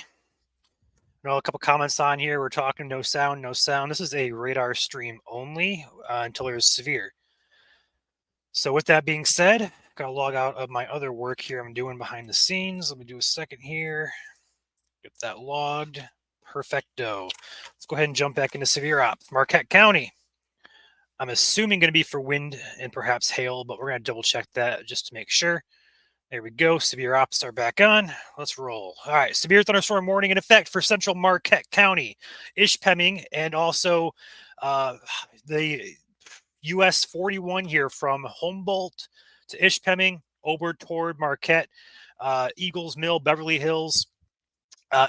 S1: A couple comments on here. We're talking no sound, no sound. This is a radar stream only until there's severe. So with that being said, gotta log out of my other work here I'm doing behind the scenes. Let me do a second here. Get that logged. Perfecto. Let's go ahead and jump back into severe op. Marquette County. I'm assuming going to be for wind and perhaps hail, but we're going to double check that just to make sure. There we go. Severe ops are back on. Let's roll. All right. Severe thunderstorm warning in effect for central Marquette County, Ishpeming, and also the US 41 here from Humboldt to Ishpeming over toward Marquette, Eagles Mill, Beverly Hills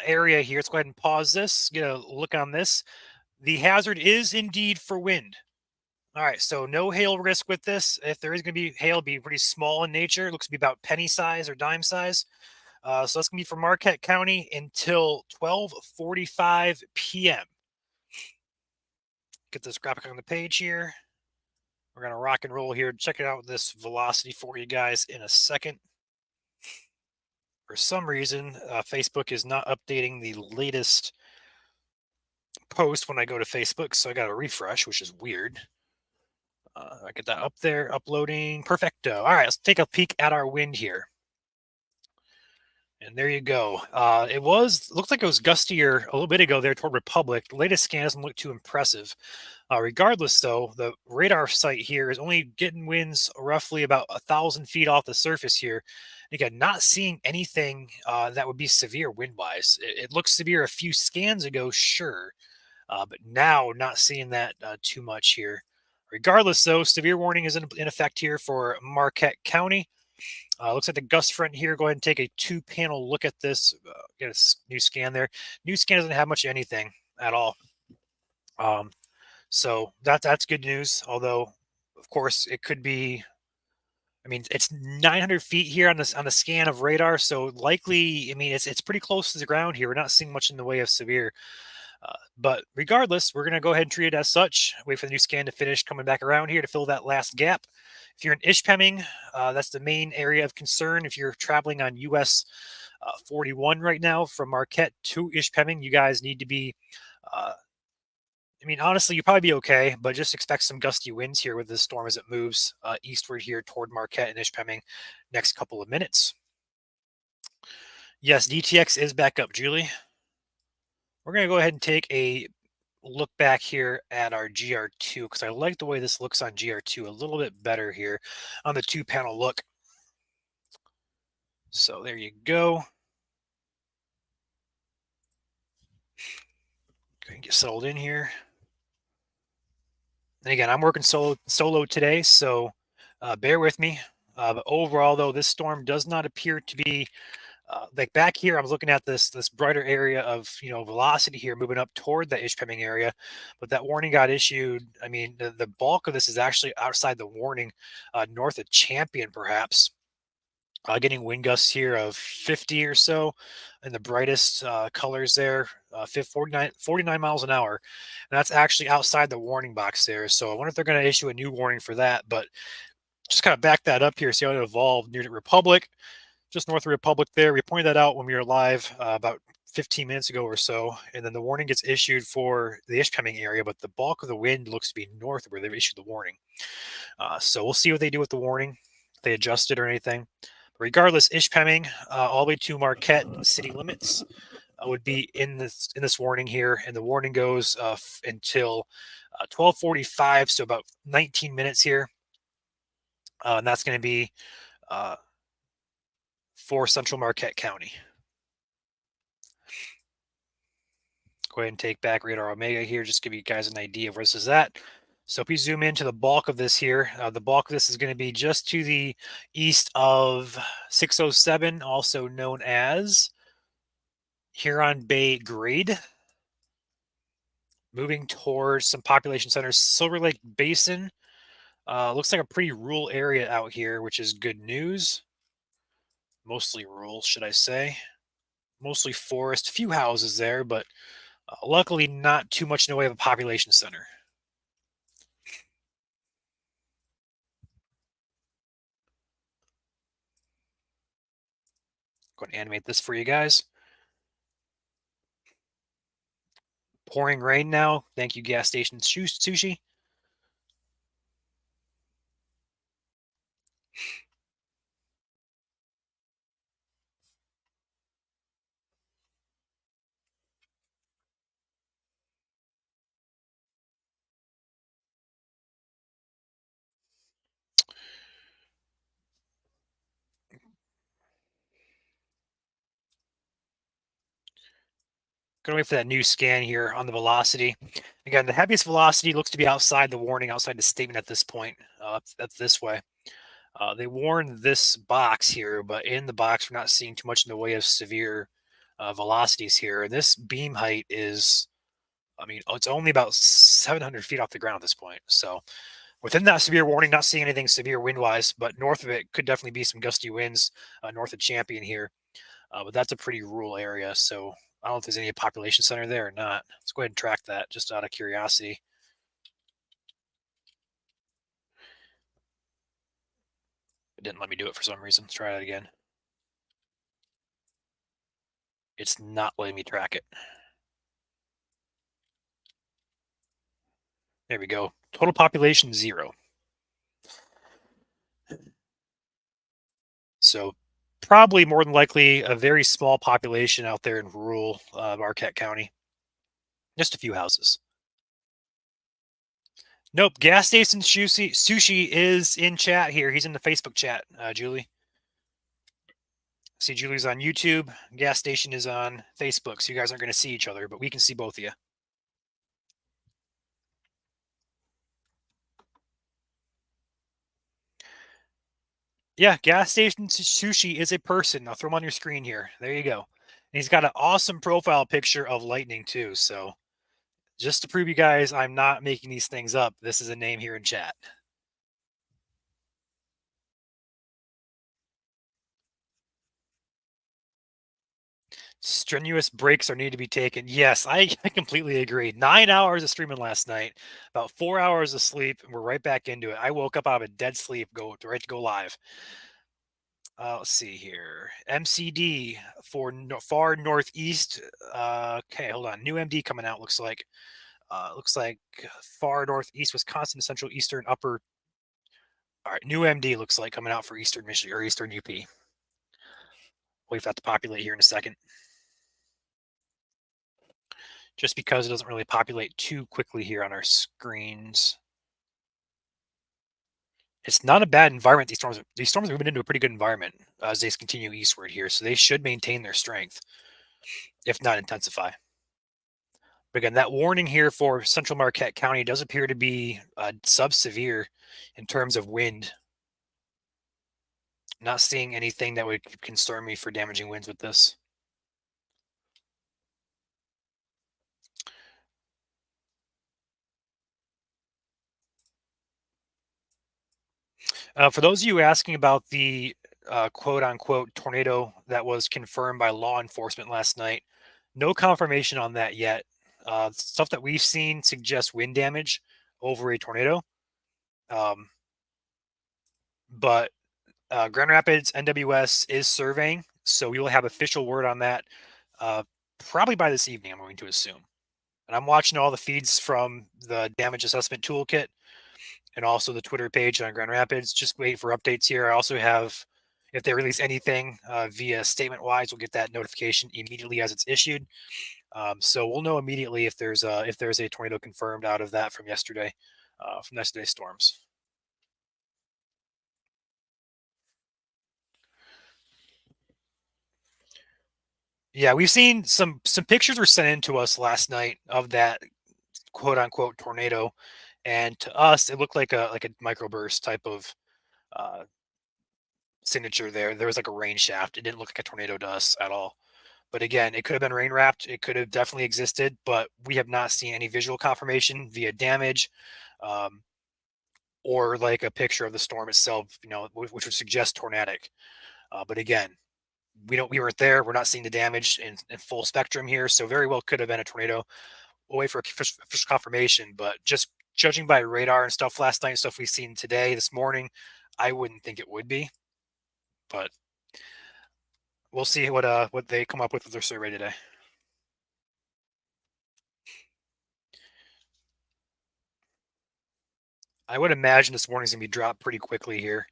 S1: area here. Let's go ahead and pause this. Get a look on this. The hazard is indeed for wind. All right, so no hail risk with this. If there is going to be hail, be pretty small in nature. It looks to be about penny size or dime size. So that's going to be for Marquette County until 12:45 p.m. Get this graphic on the page here. We're going to rock and roll here. Check it out, this velocity for you guys in a second. For some reason, Facebook is not updating the latest post when I go to Facebook, so I got to refresh, which is weird. I get that up there, uploading. Perfecto. All right, let's take a peek at our wind here. And there you go. Looked like it was gustier a little bit ago there toward Republic. The latest scan doesn't look too impressive. Regardless, though, the radar site here is only getting winds roughly about 1,000 feet off the surface here. Again, not seeing anything that would be severe wind-wise. It looked severe a few scans ago, sure, but now not seeing that too much here. Regardless, though, severe warning is in effect here for Marquette County. Looks like the gust front here. Go ahead and take a two-panel look at this. Get a new scan there. New scan doesn't have much of anything at all. So that's good news. Although, of course, it could be. I mean, it's 900 feet here on the scan of radar, so likely. I mean, it's pretty close to the ground here. We're not seeing much in the way of severe. But regardless, we're going to go ahead and treat it as such. Wait for the new scan to finish coming back around here to fill that last gap. If you're in Ishpeming, that's the main area of concern. If you're traveling on US 41 right now from Marquette to Ishpeming, you guys need to be, I mean, honestly, you'll probably be okay, but just expect some gusty winds here with this storm as it moves eastward here toward Marquette and Ishpeming next couple of minutes. Yes, DTX is back up, Julie. We're going to go ahead and take a look back here at our GR2 because I like the way this looks on GR2 a little bit better here on the two-panel look. So there you go. Go ahead and get settled in here. And again, I'm working solo today, so bear with me. But overall, though, this storm does not appear to be like back here. I was looking at this brighter area of velocity here moving up toward the Ishpeming area, but that warning got issued. I mean, the bulk of this is actually outside the warning, north of Champion, perhaps. Getting wind gusts here of 50 or so, and the brightest colors there, 49 miles an hour. And that's actually outside the warning box there. So I wonder if they're going to issue a new warning for that. But just kind of back that up here, see how it evolved near the Republic, just north of Republic there. We pointed that out when we were live about 15 minutes ago or so. And then the warning gets issued for the Ishpeming area, but the bulk of the wind looks to be north of where they've issued the warning. So we'll see what they do with the warning, if they adjust it or anything. Regardless, Ishpeming all the way to Marquette city limits would be in this warning here, and the warning goes until 12:45, so about 19 minutes here, and that's going to be for Central Marquette County. Go ahead and take back radar Omega here, just to give you guys an idea of where this is at. So if we zoom into the bulk of this here, the bulk of this is going to be just to the east of 607, also known as Huron Bay Grade. Moving towards some population centers, Silver Lake Basin. Looks like a pretty rural area out here, which is good news. Mostly rural, should I say. Mostly forest, few houses there, but luckily not too much in the way of a population center. Go and animate this for you guys. Pouring rain now. Thank you, gas station sushi. Gonna wait for that new scan here on the velocity. Again, the heaviest velocity looks to be outside the warning, outside the statement at this point. That's this way. They warned this box here, but in the box, we're not seeing too much in the way of severe velocities here. This beam height is, I mean, it's only about 700 feet off the ground at this point. So within that severe warning, not seeing anything severe wind wise, but north of it could definitely be some gusty winds north of Champion here. But that's a pretty rural area. So I don't know if there's any population center there or not. Let's go ahead and track that just out of curiosity. It didn't let me do it for some reason. Let's try that again. It's not letting me track it. There we go. Total population 0. So probably more than likely a very small population out there in rural Marquette County. Just a few houses. Nope. Gas station sushi is in chat here. He's in the Facebook chat, Julie. See, Julie's on YouTube. Gas station is on Facebook. So you guys aren't going to see each other, but we can see both of you. Yeah, gas station sushi is a person. I'll throw him on your screen here. There you go. And he's got an awesome profile picture of lightning too. So just to prove you guys I'm not making these things up, this is a name here in chat. Strenuous breaks are need to be taken. Yes, I completely agree. 9 hours of streaming last night, about 4 hours of sleep, and we're right back into it. I woke up out of a dead sleep, right to go live. Let's see here. MCD for far northeast. Okay, hold on. New MD coming out. Looks like far northeast Wisconsin, central eastern upper. All right, new MD looks like coming out for eastern Michigan or eastern UP. Wait for that to populate here in a second. Just because it doesn't really populate too quickly here on our screens. It's not a bad environment. These storms are moving into a pretty good environment as they continue eastward here, so they should maintain their strength, if not intensify. But again, that warning here for central Marquette County does appear to be sub-severe in terms of wind. Not seeing anything that would concern me for damaging winds with this. For those of you asking about the quote unquote tornado that was confirmed by law enforcement last night, no confirmation on that yet. Stuff that we've seen suggests wind damage over a tornado. But Grand Rapids NWS is surveying, so we will have official word on that probably by this evening, I'm going to assume. And I'm watching all the feeds from the damage assessment toolkit and also the Twitter page on Grand Rapids. Just wait for updates here. I also have, if they release anything via statement wise, we'll get that notification immediately as it's issued. So we'll know immediately if there's a tornado confirmed out of that from yesterday's storms. Yeah, we've seen some pictures were sent in to us last night of that quote unquote tornado, and to us it looked like a microburst type of uh, signature there. There was like a rain shaft. It didn't look like a tornado to us at all. But again, it could have been rain wrapped. It could have definitely existed, but we have not seen any visual confirmation via damage, um, or like a picture of the storm itself. Which would suggest tornadic. But again, we weren't there. We're not seeing the damage in full spectrum here, so very well could have been a tornado. We'll wait for official confirmation, but just judging by radar and stuff last night, stuff we've seen today, this morning, I wouldn't think it would be. But We'll see what they come up with their survey today. I would imagine this warning's gonna be dropped pretty quickly here.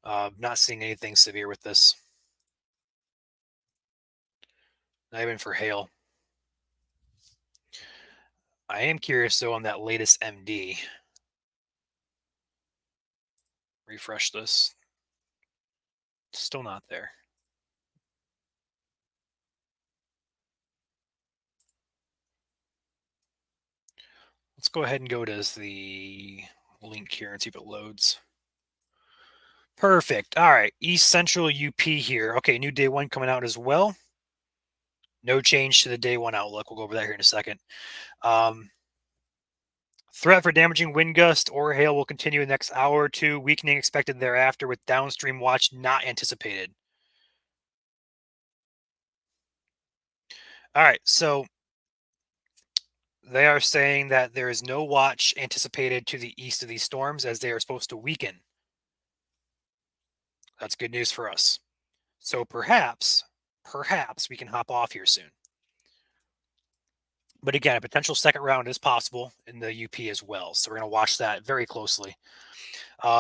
S1: Not seeing anything severe with this. Not even for hail. I am curious though on that latest MD. Refresh this. Still not there. Let's go ahead and go to the link here and see if it loads. Perfect. All right. East Central UP here. Okay, new day one coming out as well. No change to the day one outlook. We'll go over that here in a second. Um, Threat for damaging wind gust or hail will continue in the next hour or two. Weakening expected thereafter with downstream watch not anticipated. All right. So they are saying that there is no watch anticipated to the east of these storms as they are supposed to weaken. That's good news for us. So perhaps we can hop off here soon. But again, a potential second round is possible in the UP as well. So we're going to watch that very closely.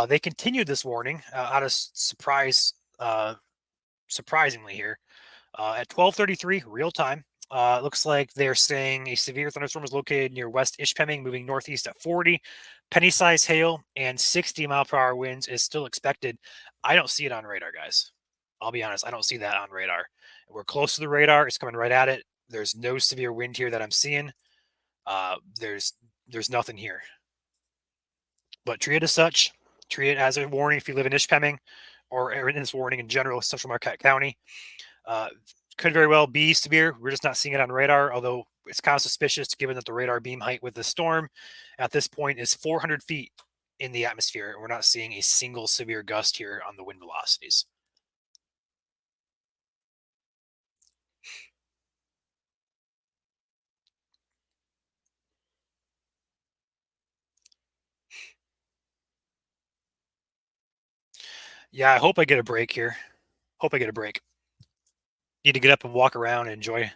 S1: They continued this warning out of surprisingly here at 12:33 real time. It looks like they're saying a severe thunderstorm is located near West Ishpeming, moving northeast at 40. Penny-sized hail and 60-mile-per-hour winds is still expected. I don't see it on radar, guys. I'll be honest, I don't see that on radar. We're close to the radar. It's coming right at it. There's no severe wind here that I'm seeing. Uh, there's there's nothing here. But treat it as such. Treat it as a warning if you live in Ishpeming, or in this warning in general, Central Marquette County. Uh, could very well be severe. We're just not seeing it on radar, although it's kind of suspicious given that the radar beam height with the storm at this point is 400 feet in the atmosphere. And we're not seeing a single severe gust here on the wind velocities. Yeah, I hope I get a break here. Hope I get a break. Need to get up and walk around and enjoy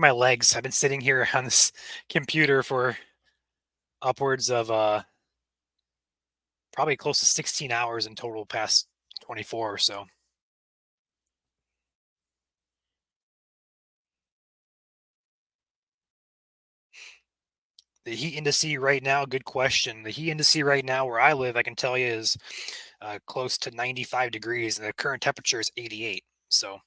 S1: my legs. I've been sitting here on this computer for upwards of probably close to 16 hours in total past 24 or so. The heat index right now, good question. The heat index right now where I live, I can tell you, is close to 95 degrees, and the current temperature is 88. So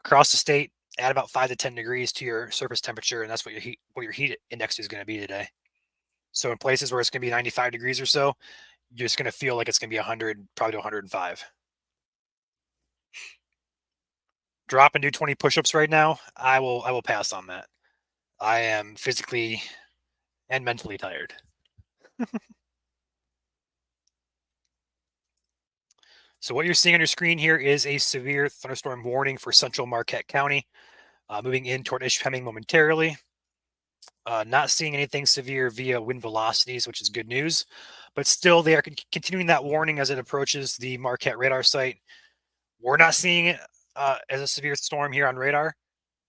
S1: across the state, add about 5 to 10 degrees to your surface temperature, and that's what your heat index is going to be today. So in places where it's going to be 95 degrees or so, you're just going to feel like it's going to be 100, probably to 105. Drop and do 20 push-ups right now. I will pass on that. I am physically and mentally tired. So what you're seeing on your screen here is a severe thunderstorm warning for central Marquette County, moving in toward Ishpeming momentarily. Not seeing anything severe via wind velocities, which is good news, but still they are continuing that warning as it approaches the Marquette radar site. We're not seeing it as a severe storm here on radar.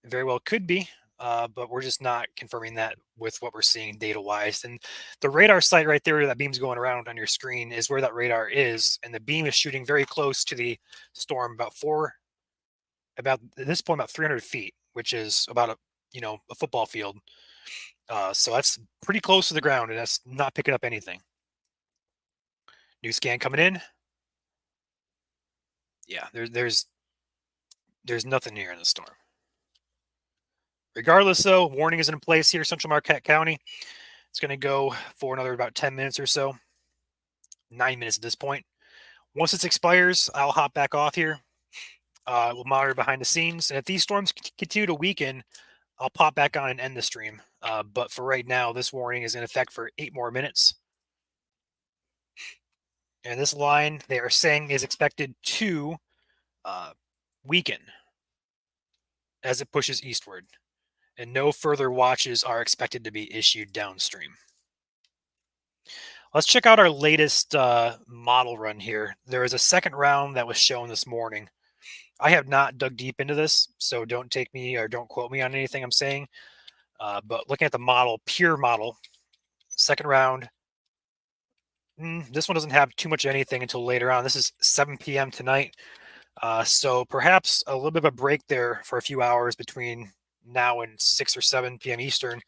S1: It very well could be, but we're just not confirming that with what we're seeing data wise. And the radar site right there, that beam's going around on your screen, is where that radar is, and the beam is shooting very close to the storm, about at this point about 300 feet, which is about a football field. So that's pretty close to the ground, and that's not picking up anything. New scan coming in. Yeah, there's nothing here in the storm. Regardless, though, warning is in place here, Central Marquette County. It's going to go for another about 10 minutes or so, 9 minutes at this point. Once it expires, I'll hop back off here. We'll monitor behind the scenes, and if these storms continue to weaken, I'll pop back on and end the stream. But for right now, this warning is in effect for 8 more minutes. And this line, they are saying, is expected to weaken as it pushes eastward. And no further watches are expected to be issued downstream. Let's check out our latest model run here. There is a second round that was shown this morning. I have not dug deep into this, so don't take me or don't quote me on anything I'm saying. But looking at the model, pure model, second round, this one doesn't have too much of anything until later on. This is 7 p.m. tonight. So perhaps a little bit of a break there for a few hours between now and 6 or 7 p.m. Eastern.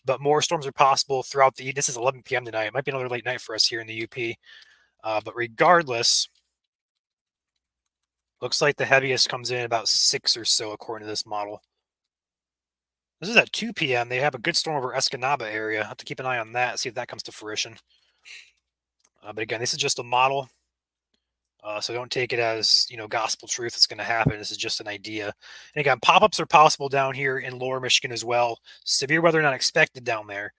S1: But more storms are possible throughout the. This is 11 p.m. tonight. It might be another late night for us here in the UP. But regardless, looks like the heaviest comes in about 6 or so, according to this model. This is at 2 p.m. They have a good storm over Escanaba area. I'll have to keep an eye on that, see if that comes to fruition. But again, this is just a model. So don't take it as gospel truth. It's going to happen. This is just an idea. And again, pop-ups are possible down here in Lower Michigan as well. Severe weather not expected down there,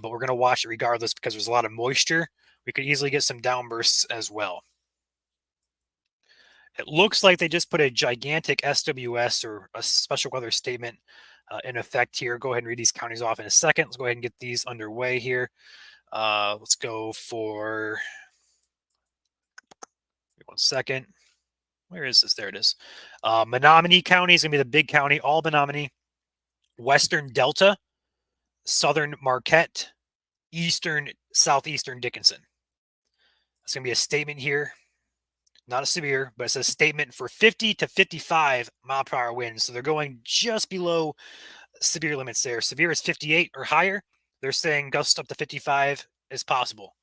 S1: but we're going to watch it regardless because there's a lot of moisture. We could easily get some downbursts as well. It looks like they just put a gigantic SWS or a special weather statement in effect here. Go ahead and read these counties off in a second. Let's go ahead and get these underway here. Let's go for 1 second. Where is this? There it is. Menominee County is going to be the big county. All Menominee, Western Delta, Southern Marquette, Eastern, Southeastern Dickinson. That's going to be a statement here. Not a severe, but it's a statement for 50 to 55 mile per hour winds. So they're going just below severe limits there. Severe is 58 or higher. They're saying gusts up to 55 is possible.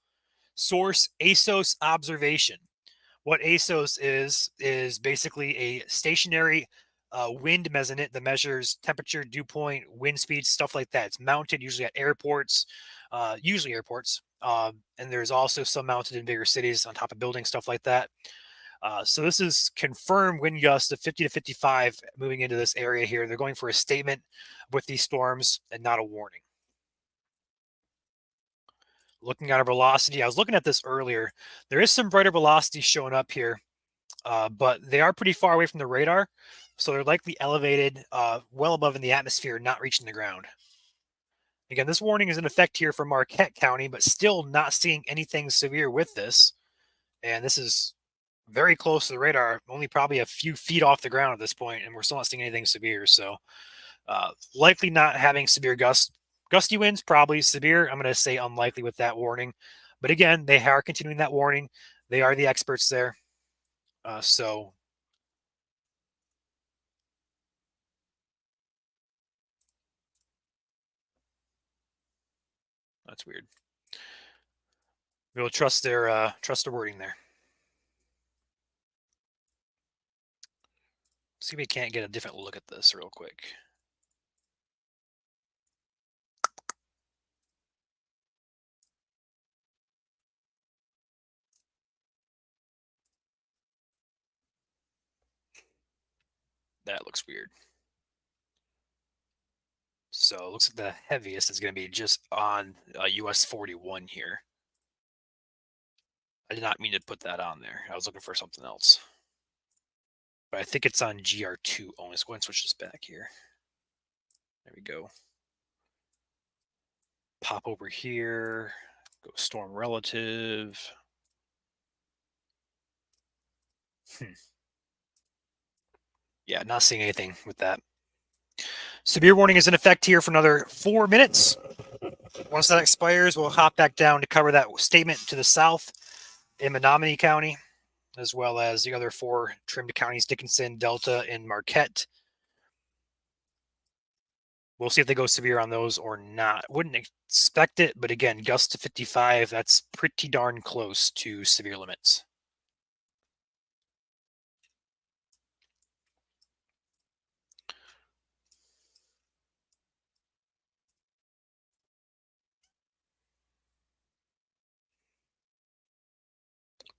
S1: Source ASOS observation. What ASOS is basically a stationary wind measurement that measures temperature, dew point, wind speed, stuff like that. It's mounted usually at airports, and there's also some mounted in bigger cities on top of buildings, stuff like that. So this is confirmed wind gusts of 50 to 55 moving into this area here. They're going for a statement with these storms and not a warning. Looking at our velocity, I was looking at this earlier. There is some brighter velocity showing up here, but they are pretty far away from the radar. So they're likely elevated well above in the atmosphere, not reaching the ground. Again, this warning is in effect here for Marquette County, but still not seeing anything severe with this. And this is very close to the radar, only probably a few feet off the ground at this point, and we're still not seeing anything severe. So likely not having severe gusty winds, probably severe. I'm going to say unlikely with that warning. But again, they are continuing that warning. They are the experts there. So that's weird. We'll trust their wording there. See if we can't get a different look at this real quick. That looks weird. So it looks like the heaviest is going to be just on US 41 here. I did not mean to put that on there. I was looking for something else. But I think it's on GR2 only. Let's go ahead and switch this back here. There we go. Pop over here. Go storm relative. Yeah, not seeing anything with that. Severe warning is in effect here for another 4 minutes. Once that expires, we'll hop back down to cover that statement to the south in Menominee County, as well as the other 4 trimmed counties, Dickinson, Delta, and Marquette. We'll see if they go severe on those or not. Wouldn't expect it, but again, gusts to 55, that's pretty darn close to severe limits.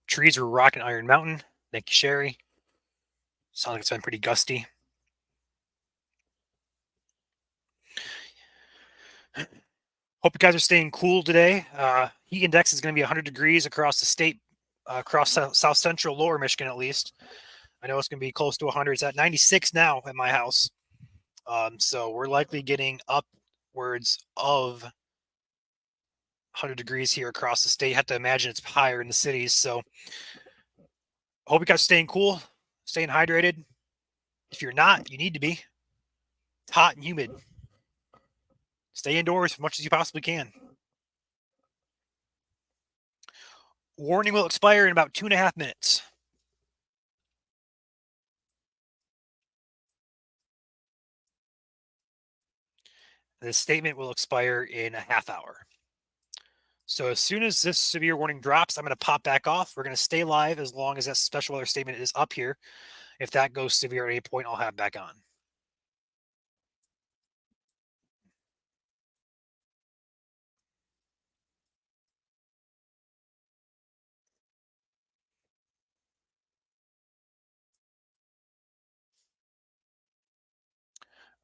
S1: Trees are rocking Iron Mountain. Thank you, Sherry. Sounds like it's been pretty gusty. Hope you guys are staying cool today. Heat index is going to be 100 degrees across the state, across South Central, Lower Michigan at least. I know it's going to be close to 100. It's at 96 now at my house. So we're likely getting upwards of 100 degrees here across the state. You have to imagine it's higher in the cities. So hope you guys are staying cool, staying hydrated. If you're not, you need to be. It's hot and humid. Stay indoors as much as you possibly can. Warning will expire in about 2.5 minutes. The statement will expire in a half hour. So as soon as this severe warning drops, I'm going to pop back off. We're going to stay live as long as that special weather statement is up here. If that goes severe at any point, I'll have back on.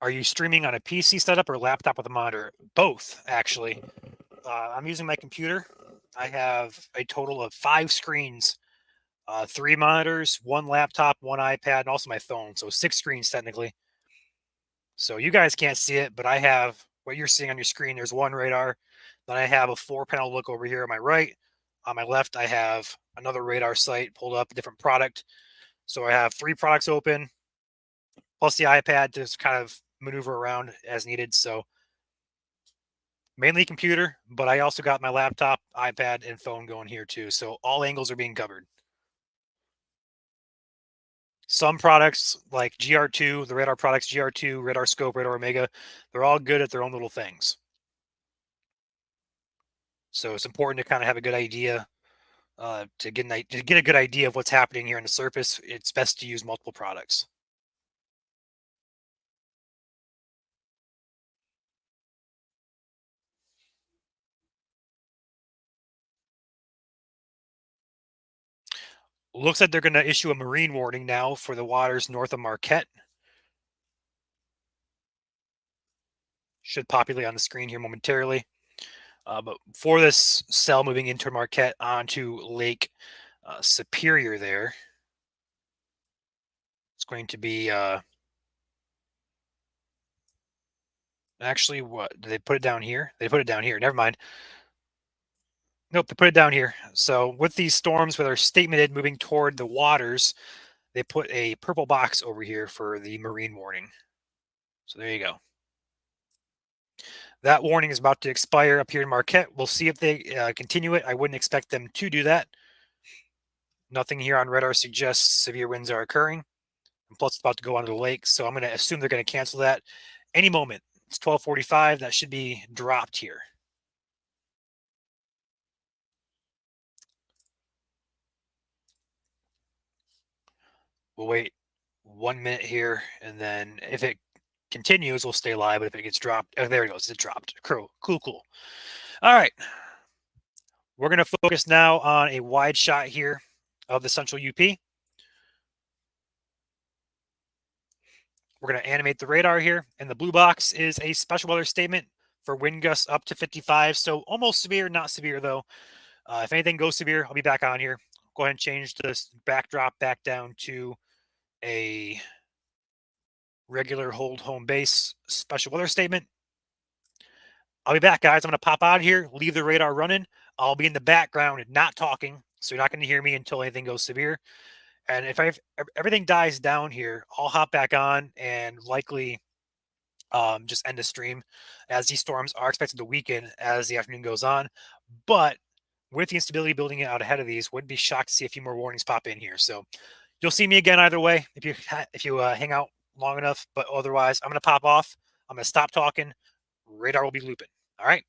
S1: Are you streaming on a PC setup or laptop with a monitor? Both, actually. I'm using my computer. I have a total of 5 screens, 3 monitors, 1 laptop, 1 iPad, and also my phone. So 6 screens technically. So you guys can't see it, but I have what you're seeing on your screen. There's one radar. Then I have a 4 panel look over here on my right. On my left, I have another radar site pulled up, a different product. So I have 3 products open, plus the iPad to just kind of maneuver around as needed. So mainly computer, but I also got my laptop, iPad, and phone going here too. So all angles are being covered. Some products like GR2, the radar products, GR2, Radar Scope, Radar Omega, they're all good at their own little things. So it's important to kind of have a good idea to get a good idea of what's happening here on the surface. It's best to use multiple products. Looks like they're going to issue a marine warning now for the waters north of Marquette. Should populate on the screen here momentarily. But for this cell moving into Marquette onto Lake Superior, there, it's going to be actually what did they put it down here? They put it down here. Never mind. Nope, they put it down here. So with these storms, with our statemented moving toward the waters, they put a purple box over here for the marine warning. So there you go. That warning is about to expire up here in Marquette. We'll see if they continue it. I wouldn't expect them to do that. Nothing here on radar suggests severe winds are occurring. And plus, it's about to go onto the lake, so I'm going to assume they're going to cancel that any moment. It's 12:45. That should be dropped here. We'll wait 1 minute here, and then if it continues, we'll stay live. But if it gets dropped, oh, there it goes. It dropped. Cool, cool, cool. All right. We're going to focus now on a wide shot here of the central UP. We're going to animate the radar here. And the blue box is a special weather statement for wind gusts up to 55. So almost severe, not severe though. If anything goes severe, I'll be back on here. Go ahead and change this backdrop back down to a regular hold home base special weather statement. I'll be back, guys. I'm going to pop out of here, leave the radar running. I'll be in the background and not talking. So you're not going to hear me until anything goes severe. And if everything dies down here, I'll hop back on and likely just end the stream as these storms are expected to weaken as the afternoon goes on. But with the instability building out ahead of these, wouldn't be shocked to see a few more warnings pop in here. So you'll see me again either way if you hang out long enough. But otherwise, I'm going to pop off. I'm going to stop talking. Radar will be looping. All right.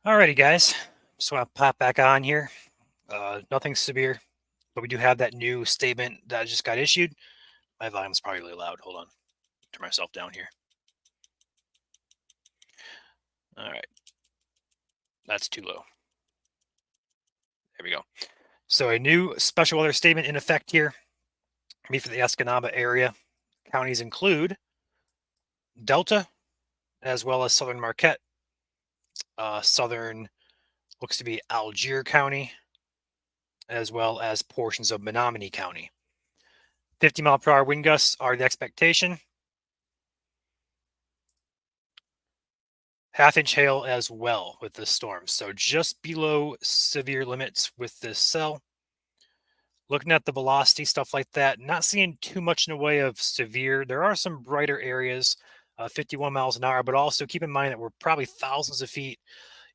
S1: Alrighty, guys. Just want to pop back on here. Nothing severe, but we do have that new statement that just got issued. My volume's probably really loud. Hold on. Turn myself down here. All right. That's too low. There we go. So a new special weather statement in effect here. Me for the Escanaba area. Counties include Delta as well as southern Marquette, southern looks to be Algier County, as well as portions of Menominee County. 50-mile-per-hour wind gusts are the expectation. Half-inch hail as well with this storm. So just below severe limits with this cell. Looking at the velocity, stuff like that, not seeing too much in the way of severe. There are some brighter areas, 51 miles an hour, but also keep in mind that we're probably thousands of feet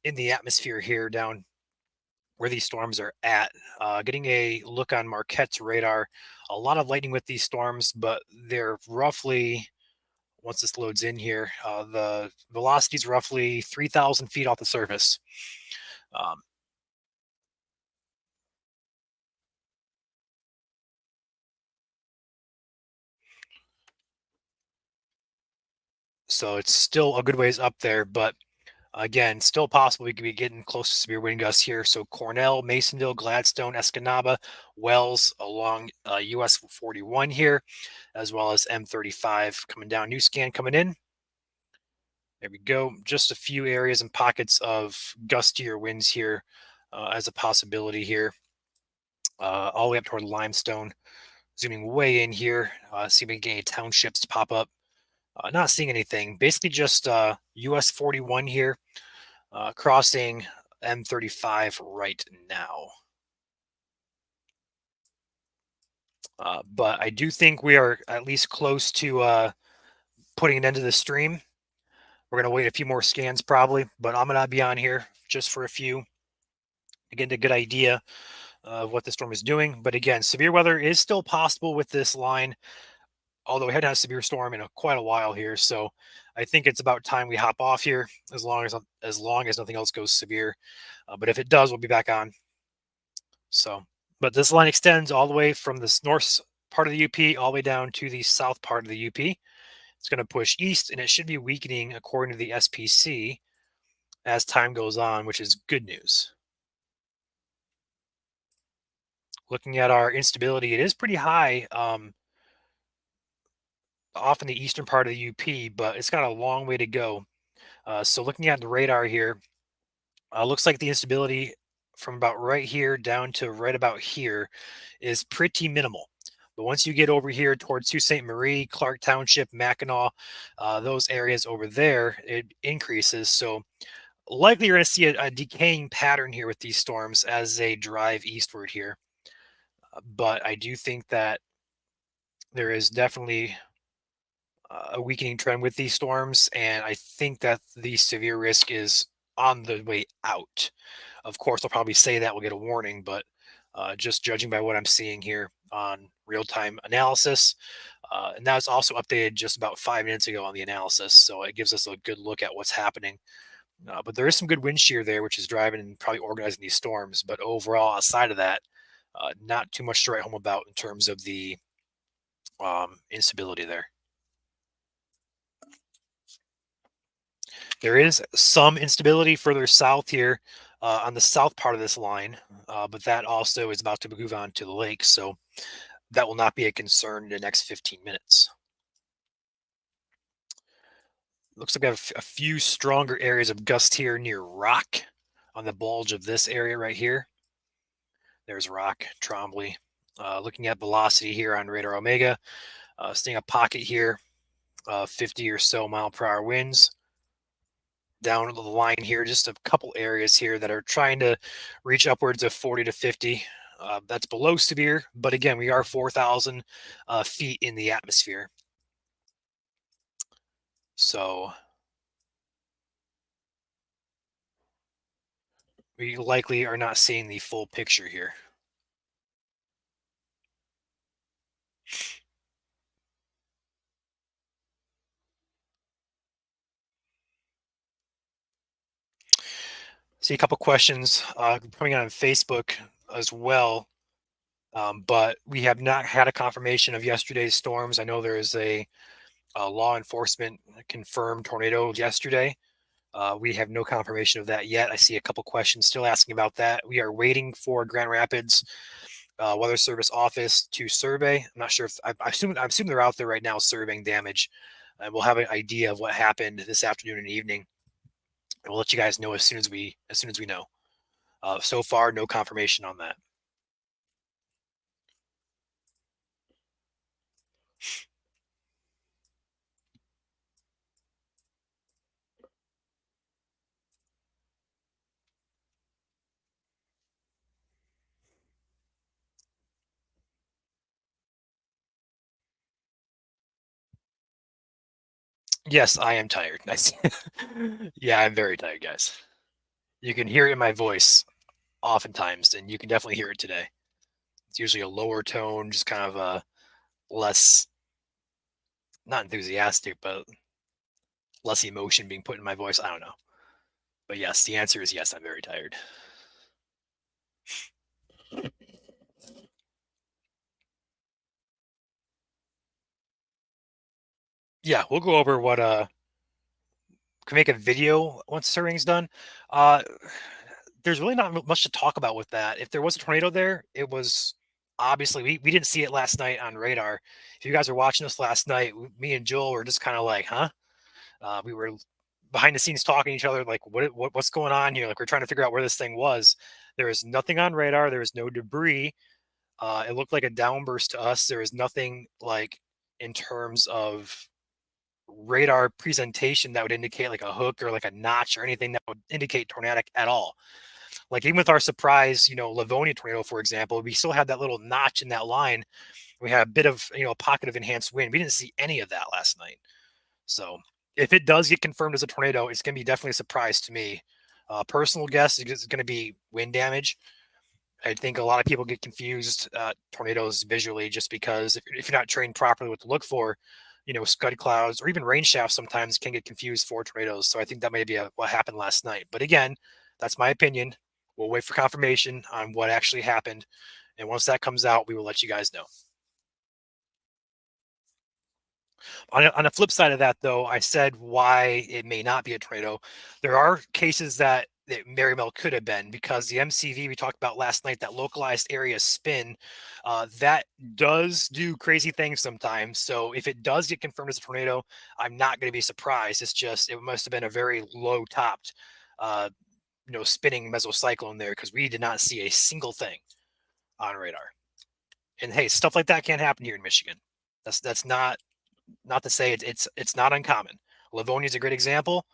S1: in the atmosphere here down where these storms are at. Getting a look on Marquette's radar, a lot of lightning with these storms, but they're roughly, once this loads in here, the velocity is roughly 3,000 feet off the surface. Um, so it's still a good ways up there, but again, still possible we could be getting close to severe wind gusts here. So Cornell, Masonville, Gladstone, Escanaba, Wells along US 41 here, as well as M35 coming down. New scan coming in. There we go. Just a few areas and pockets of gustier winds here as a possibility here. All the way up toward Limestone. Zooming way in here. See if we can get any townships to pop up. Not seeing anything. Basically just US 41 here. Crossing M35 right now. But I do think we are at least close to putting an end to the stream. We're going to wait a few more scans probably, but I'm going to be on here just for a few to get a good idea of what the storm is doing. But again, severe weather is still possible with this line, although we haven't had a severe storm in quite a while here. So I think it's about time we hop off here as long as nothing else goes severe. But if it does, we'll be back on. So, but this line extends all the way from this north part of the UP all the way down to the south part of the UP. It's going to push east, and it should be weakening according to the SPC as time goes on, which is good news. Looking at our instability, it is pretty high off in the eastern part of the UP, but it's got a long way to go. So looking at the radar here, looks like the instability from about right here down to right about here is pretty minimal. But once you get over here towards Sault Ste. Marie, Clark Township, Mackinac, those areas over there, it increases. So likely you're going to see a decaying pattern here with these storms as they drive eastward here. But I do think that there is definitely a weakening trend with these storms, and I think that the severe risk is on the way out. Of course, they'll probably say that we'll get a warning, but just judging by what I'm seeing here on real-time analysis, and that was also updated just about 5 minutes ago on the analysis, so it gives us a good look at what's happening. But there is some good wind shear there, which is driving and probably organizing these storms. But overall, outside of that, not too much to write home about in terms of the instability there. There is some instability further south here on the south part of this line, but that also is about to move on to the lake, so that will not be a concern in the next 15 minutes. Looks like we have a few stronger areas of gust here near Rock on the bulge of this area right here. There's Rock, Trombley. Looking at velocity here on radar Omega, seeing a pocket here, 50 or so mile per hour winds. Down the line here, just a couple areas here that are trying to reach upwards of 40 to 50. That's below severe, but again, we are 4,000 feet in the atmosphere. So we likely are not seeing the full picture here. See a couple questions coming on Facebook as well, but we have not had a confirmation of yesterday's storms. I know there is a law enforcement confirmed tornado yesterday. We have no confirmation of that yet. I see a couple questions still asking about that. We are waiting for Grand Rapids Weather Service office to survey. I'm not sure if I assume they're out there right now surveying damage, and we'll have an idea of what happened this afternoon and evening. And we'll let you guys know as soon as we know. So far, no confirmation on that. Yes, I am tired. I see. Yeah, I'm very tired, guys. You can hear it in my voice oftentimes, and you can definitely hear it today. It's usually a lower tone, just kind of a less, not enthusiastic, but less emotion being put in my voice. I don't know. But yes, the answer is yes, I'm very tired. Yeah, we'll go over what can make a video once the surveying's done. Uh there's really not much to talk about with that. If there was a tornado there, it was obviously we didn't see it last night on radar. If you guys were watching us last night, me and Joel were just kind of like, huh? We were behind the scenes talking to each other, like, what's going on here? Like, we're trying to figure out where this thing was. There is nothing on radar. There is no debris. It looked like a downburst to us. There is nothing like in terms of radar presentation that would indicate like a hook or like a notch or anything that would indicate tornadic at all. Like even with our surprise, Livonia tornado, for example, we still had that little notch in that line. We had a bit of, a pocket of enhanced wind. We didn't see any of that last night. So if it does get confirmed as a tornado, it's going to be definitely a surprise to me. Personal guess is going to be wind damage. I think a lot of people get confused tornadoes visually just because if you're not trained properly what to look for, scud clouds or even rain shafts sometimes can get confused for tornadoes. So I think that may be what happened last night. But again, that's my opinion. We'll wait for confirmation on what actually happened. And once that comes out, we will let you guys know. On the flip side of that, though, I said why it may not be a tornado. There are cases that it very well could have been because the MCV we talked about last night, that localized area spin, that does do crazy things sometimes. So if it does get confirmed as a tornado, I'm not going to be surprised. It's just it must have been a very low topped, spinning mesocyclone there because we did not see a single thing on radar. And hey, stuff like that can't happen here in Michigan. That's not to say it's not uncommon. Livonia is a great example,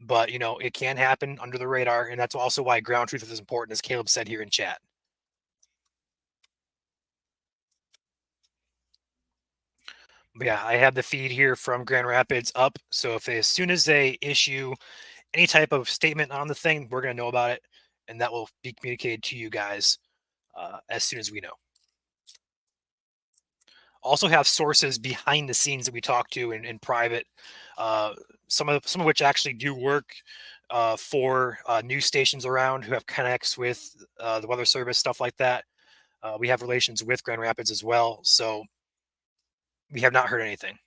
S1: but it can happen under the radar, and that's also why ground truth is important, as Caleb said here in chat. But yeah, I have the feed here from Grand Rapids up. So as soon as they issue any type of statement on the thing, we're going to know about it, and that will be communicated to you guys as soon as we know. Also have sources behind the scenes that we talk to in private, some of which actually do work for news stations around who have connects with the Weather Service, stuff like that. We have relations with Grand Rapids as well, so we have not heard anything.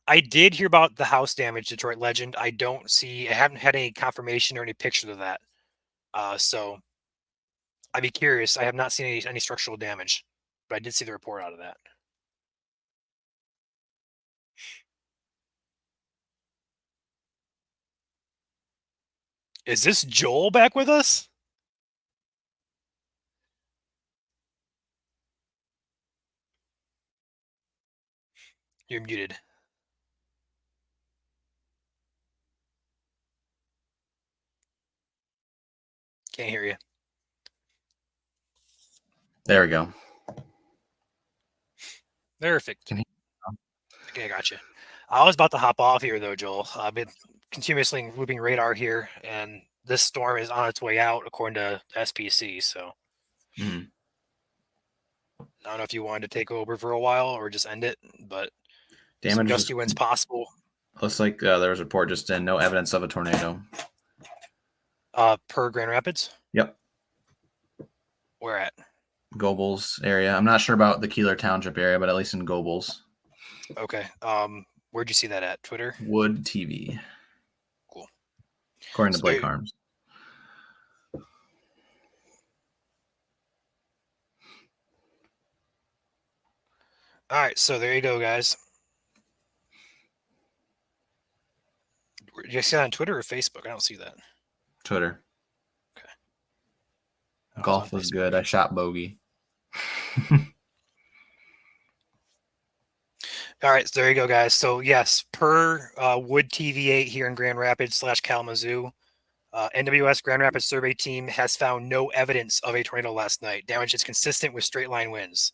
S1: I did hear about the house damage, Detroit Legend. I haven't had any confirmation or any pictures of that. So I'd be curious. I have not seen any structural damage, but I did see the report out of that. Is this Joel back with us? You're muted. Can't hear you.
S2: There we go.
S1: Perfect. Okay, I got you. I was about to hop off here, though, Joel. I've been continuously looping radar here, and this storm is on its way out, according to SPC. So I don't know if you wanted to take over for a while or just end it, but some gusty winds possible.
S2: Looks like there was a report just in, no evidence of a tornado.
S1: Per Grand Rapids.
S2: Yep.
S1: Where at?
S2: Gobles area. I'm not sure about the Keeler Township area, but at least in Gobles.
S1: Okay. Where'd you see that at? Twitter?
S2: Wood TV.
S1: Cool.
S2: According to
S1: So
S2: Blake Harms.
S1: All right, so there you go, guys. Did you see that on Twitter or Facebook? I don't see that.
S2: Twitter.
S1: Okay.
S2: Golf was good. I shot bogey.
S1: All right, so there you go, guys. So yes, per Wood TV8 here in Grand Rapids / Kalamazoo, NWS Grand Rapids survey team has found no evidence of a tornado last night. Damage is consistent with straight line winds.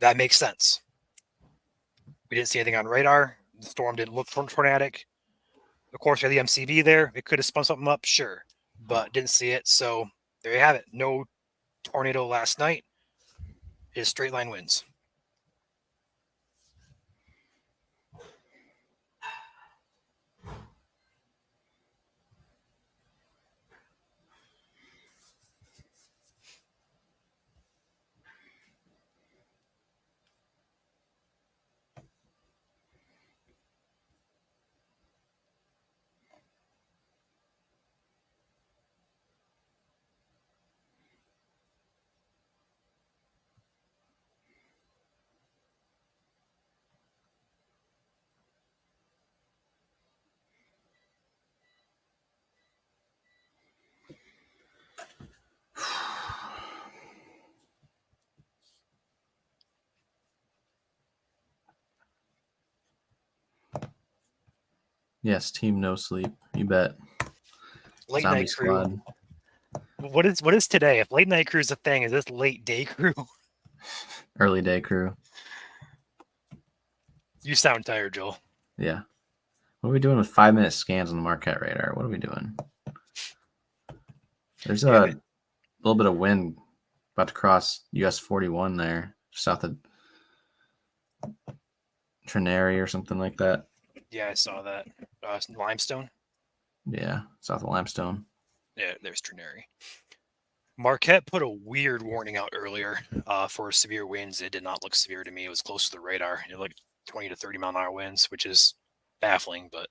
S1: That makes sense. We didn't see anything on radar. The storm didn't look tornadic. Of course, we had the MCV there. It could have spun something up, sure, but didn't see it. So there you have it. No tornado last night. It is straight line winds.
S2: Yes, team no sleep. You bet.
S1: Late
S2: Zombie
S1: night crew.
S2: squad.
S1: What is today? If late night crew is a thing, is this late day crew?
S2: Early day crew.
S1: You sound tired, Joel.
S2: Yeah. What are we doing with 5-minute scans on the Marquette radar? What are we doing? There's a little bit of wind about to cross US 41 there, south of Trinary or something like that.
S1: Yeah, I saw that. Limestone?
S2: Yeah, south of Limestone.
S1: Yeah, there's Trinary. Marquette put a weird warning out earlier for severe winds. It did not look severe to me. It was close to the radar. It looked 20 to 30 mile an hour winds, which is baffling, but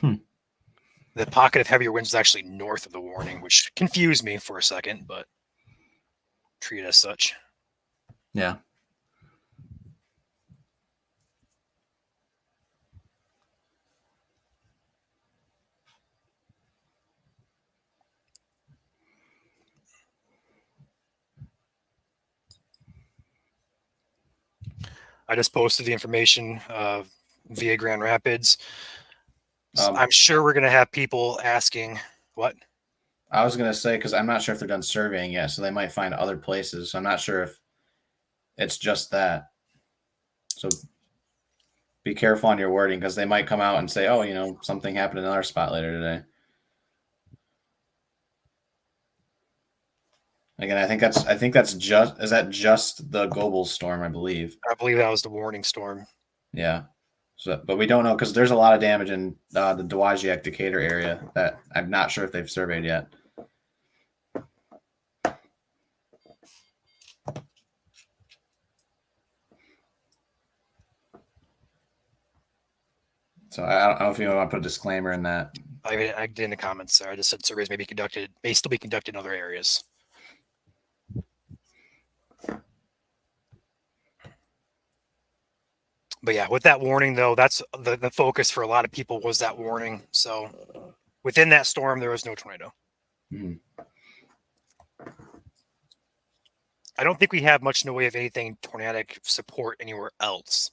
S1: the pocket of heavier winds is actually north of the warning, which confused me for a second, but treat it as such.
S2: Yeah.
S1: I just posted the information via Grand Rapids. I'm sure we're going to have people asking what?
S2: I was going to say, because I'm not sure if they're done surveying yet, so they might find other places. So I'm not sure if it's just that. So be careful on your wording, because they might come out and say, oh, something happened in another spot later today. Again, I think that's just the Gobles storm, I believe.
S1: I believe that was the warning storm.
S2: Yeah. So, but we don't know, because there's a lot of damage in the Dowagiac Decatur area that I'm not sure if they've surveyed yet. So I don't know if you want to put a disclaimer in that.
S1: I did in the comments there. I just said surveys may still be conducted in other areas. But yeah, with that warning though, that's the focus for a lot of people was that warning. So within that storm, there was no tornado.
S2: Mm-hmm.
S1: I don't think we have much in the way of anything tornadic support anywhere else.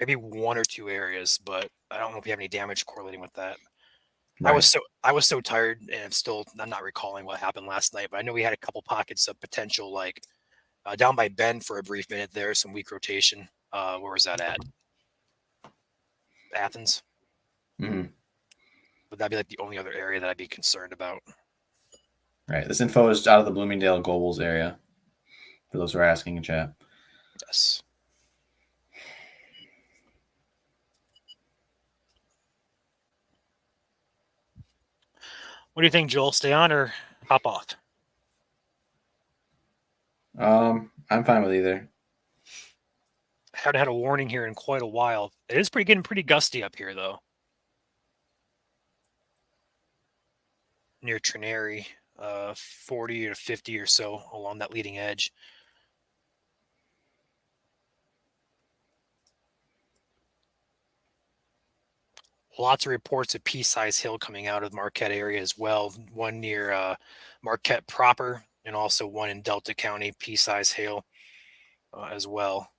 S1: Maybe one or two areas, but I don't know if we have any damage correlating with that. Right. I was so tired, and I'm not recalling what happened last night, but I know we had a couple pockets of potential, like down by Bend for a brief minute there, some weak rotation. Where was that at? Athens.
S2: Mm-hmm.
S1: Would that be like the only other area that I'd be concerned about?
S2: Right. This info is out of the Bloomingdale Gobles area, for those who are asking in chat.
S1: Yes. What do you think, Joel? Stay on or hop off?
S2: I'm fine with either.
S1: Haven't had a warning here in quite a while. It is getting pretty gusty up here, though. Near Trinary, 40 or 50 or so along that leading edge. Lots of reports of pea-sized hail coming out of the Marquette area as well. One near Marquette proper, and also one in Delta County, pea-sized hail as well.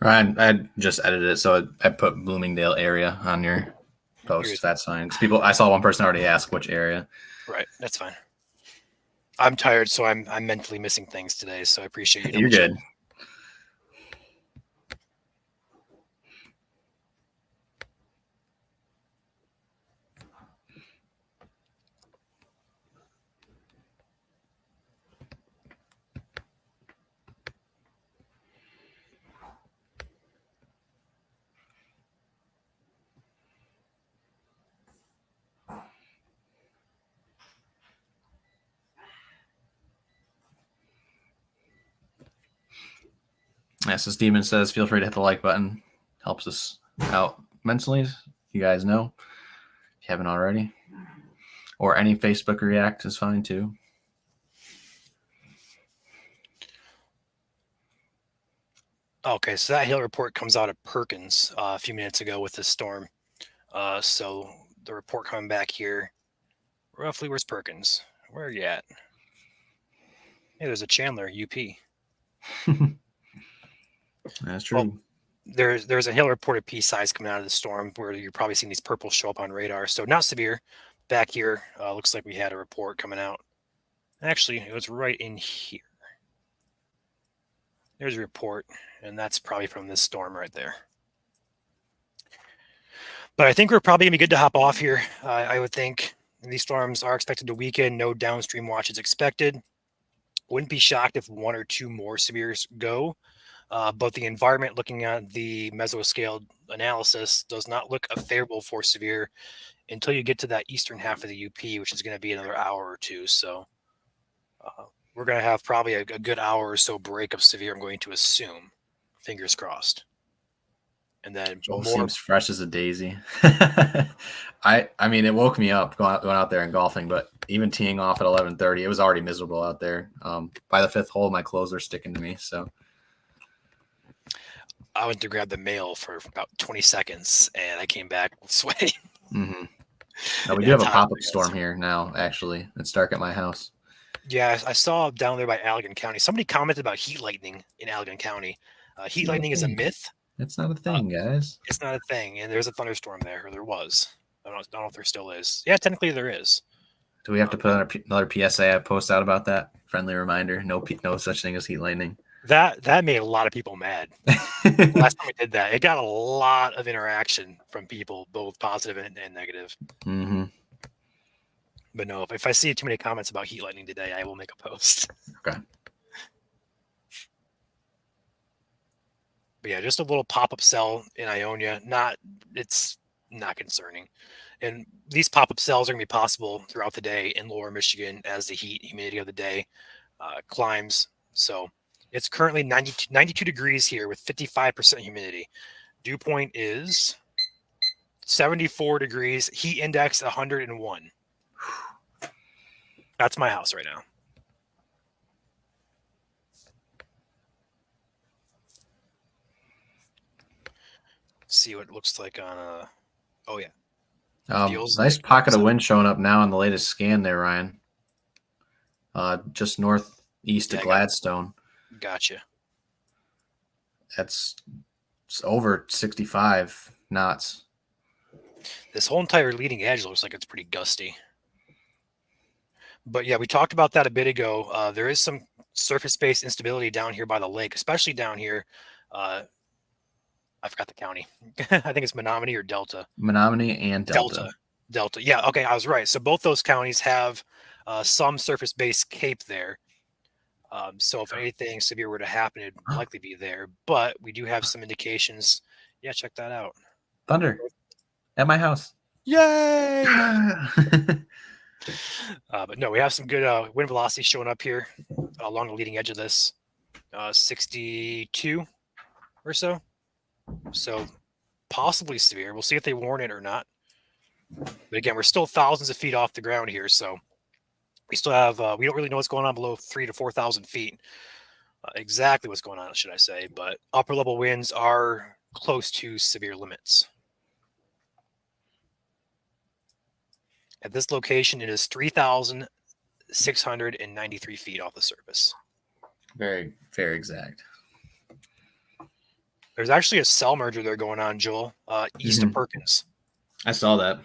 S2: Ryan, I just edited it, so I put Bloomingdale area on your post. That's fine. People, I saw one person already ask which area.
S1: Right, that's fine. I'm tired, so I'm mentally missing things today. So I appreciate you.
S2: You're good. Yes, as Demon says, feel free to hit the like button. Helps us out immensely. You guys know if you haven't already. Or any Facebook react is fine too.
S1: Okay, so that hail report comes out of Perkins a few minutes ago with this storm. So the report coming back here, roughly where's Perkins? Where are you at? Hey, there's a Chandler, UP.
S2: That's true.
S1: Well, there's a hail reported pea size coming out of the storm where you're probably seeing these purples show up on radar. So not severe. Back here, looks like we had a report coming out. Actually, it was right in here. There's a report, and that's probably from this storm right there. But I think we're probably going to be good to hop off here. I would think these storms are expected to weaken. No downstream watch is expected. Wouldn't be shocked if one or two more severes go. But the environment, looking at the mesoscale analysis, does not look favorable for severe until you get to that eastern half of the UP, which is going to be another hour or two. So we're going to have probably a good hour or so break of severe, I'm going to assume. Fingers crossed. And then
S2: Joel seems fresh as a daisy. I mean, it woke me up going out there and golfing, but even teeing off at 11:30, it was already miserable out there. By the fifth hole, my clothes were sticking to me. So
S1: I went to grab the mail for about 20 seconds, and I came back sweating.
S2: Mm-hmm. No, we do have a pop-up storm here now. Actually, it's dark at my house.
S1: Yeah, I saw down there by Allegan County. Somebody commented about heat lightning in Allegan County. Heat lightning is a myth.
S2: It's not a thing, guys.
S1: It's not a thing, and there's a thunderstorm there, or there was. I don't know if there still is. Yeah, technically there is.
S2: Do we have to put another PSA post out about that? Friendly reminder: no such thing as heat lightning.
S1: That made a lot of people mad. Last time we did that, it got a lot of interaction from people, both positive and negative.
S2: Mm-hmm.
S1: But no, if I see too many comments about heat lightning today, I will make a post.
S2: Okay.
S1: But yeah, just a little pop-up cell in Ionia. It's not concerning. And these pop-up cells are going to be possible throughout the day in lower Michigan as the humidity of the day climbs. So it's currently 92 degrees here with 55% humidity. Dew point is 74 degrees. Heat index 101. That's my house right now. See what it looks like on oh yeah.
S2: Nice pocket of wind showing up now on the latest scan there, Ryan. Just north east of
S1: Yeah,
S2: Gladstone.
S1: gotcha.
S2: That's over 65 knots.
S1: This whole entire leading edge looks like it's pretty gusty. But yeah, we talked about that a bit ago. There is some surface-based instability down here by the lake, especially down here. Uh, I forgot the county. I think it's Menominee or Delta.
S2: Menominee and Delta.
S1: Delta. Yeah. Okay, I was right. So both those counties have some surface-based cape there. So if anything severe were to happen, it'd likely be there. But we do have some indications. Yeah, check that out.
S2: Thunder at my house.
S1: Yay! But no, we have some good wind velocity showing up here along the leading edge of this, 62 or so. So possibly severe. We'll see if they warn it or not. But again, we're still thousands of feet off the ground here, so we still have we don't really know what's going on below 3,000 to 4,000 feet. Exactly what's going on, should I say? But upper level winds are close to severe limits. At this location, it is 3,693 feet off the surface.
S2: Very, very exact.
S1: There's actually a cell merger there going on, Joel, east of Perkins.
S2: I saw that.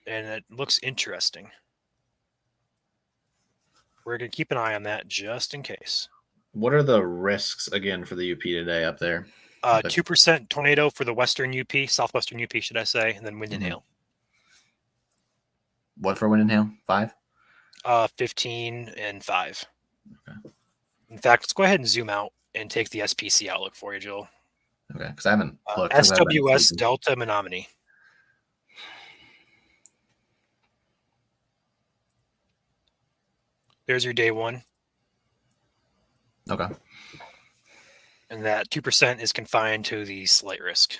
S1: And it looks interesting. We're going to keep an eye on that just in case.
S2: What are the risks again for the UP today up there?
S1: 2% tornado for the western UP, southwestern UP, should I say, and then wind and hail.
S2: What for wind and hail? 5?
S1: 15 and 5. Okay. In fact, let's go ahead and zoom out and take the SPC outlook for you, Joel.
S2: Okay, because I haven't looked.
S1: SWS Delta Menominee. There's your day one.
S2: Okay.
S1: And that 2% is confined to the slight risk.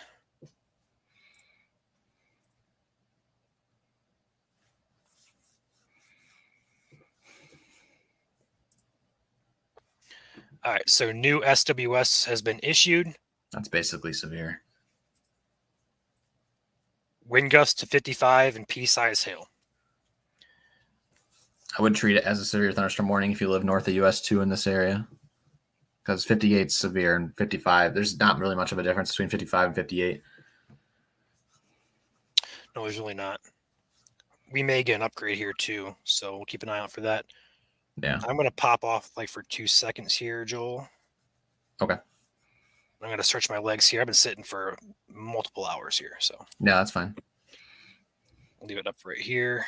S1: All right, so new SWS has been issued.
S2: That's basically severe.
S1: Wind gusts to 55 and pea-size hail.
S2: I would treat it as a severe thunderstorm warning if you live north of US 2 in this area. Because 58 is severe and 55, there's not really much of a difference between 55 and 58.
S1: No, there's really not. We may get an upgrade here too, so we'll keep an eye out for that.
S2: Yeah.
S1: I'm going to pop off like for 2 seconds here, Joel.
S2: Okay.
S1: I'm going to stretch my legs here. I've been sitting for multiple hours here, so.
S2: Yeah, that's fine.
S1: I'll leave it up right here.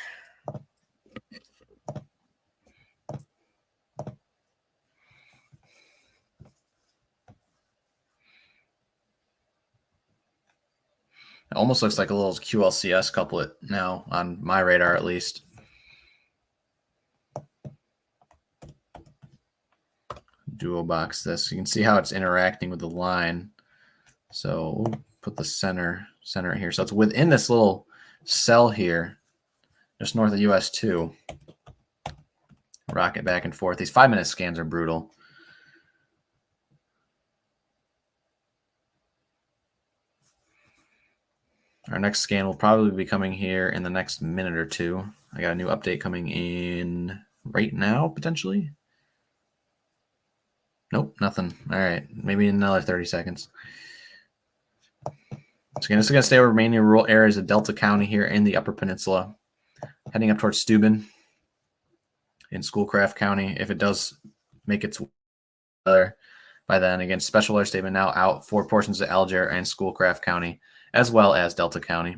S2: It almost looks like a little QLCS couplet now on my radar, at least. Duo box this. You can see how it's interacting with the line. So we'll put the center here. So it's within this little cell here, just north of US 2. Rocket back and forth. These 5-minute scans are brutal. Our next scan will probably be coming here in the next minute or two. I got a new update coming in right now, potentially. Nope, nothing. All right, maybe in another 30 seconds. So again, this is going to stay over mainly rural areas of Delta County here in the Upper Peninsula. Heading up towards Steuben in Schoolcraft County. If it does make its way there by then, again, special alert statement now out for portions of Alger and Schoolcraft County, as well as Delta County.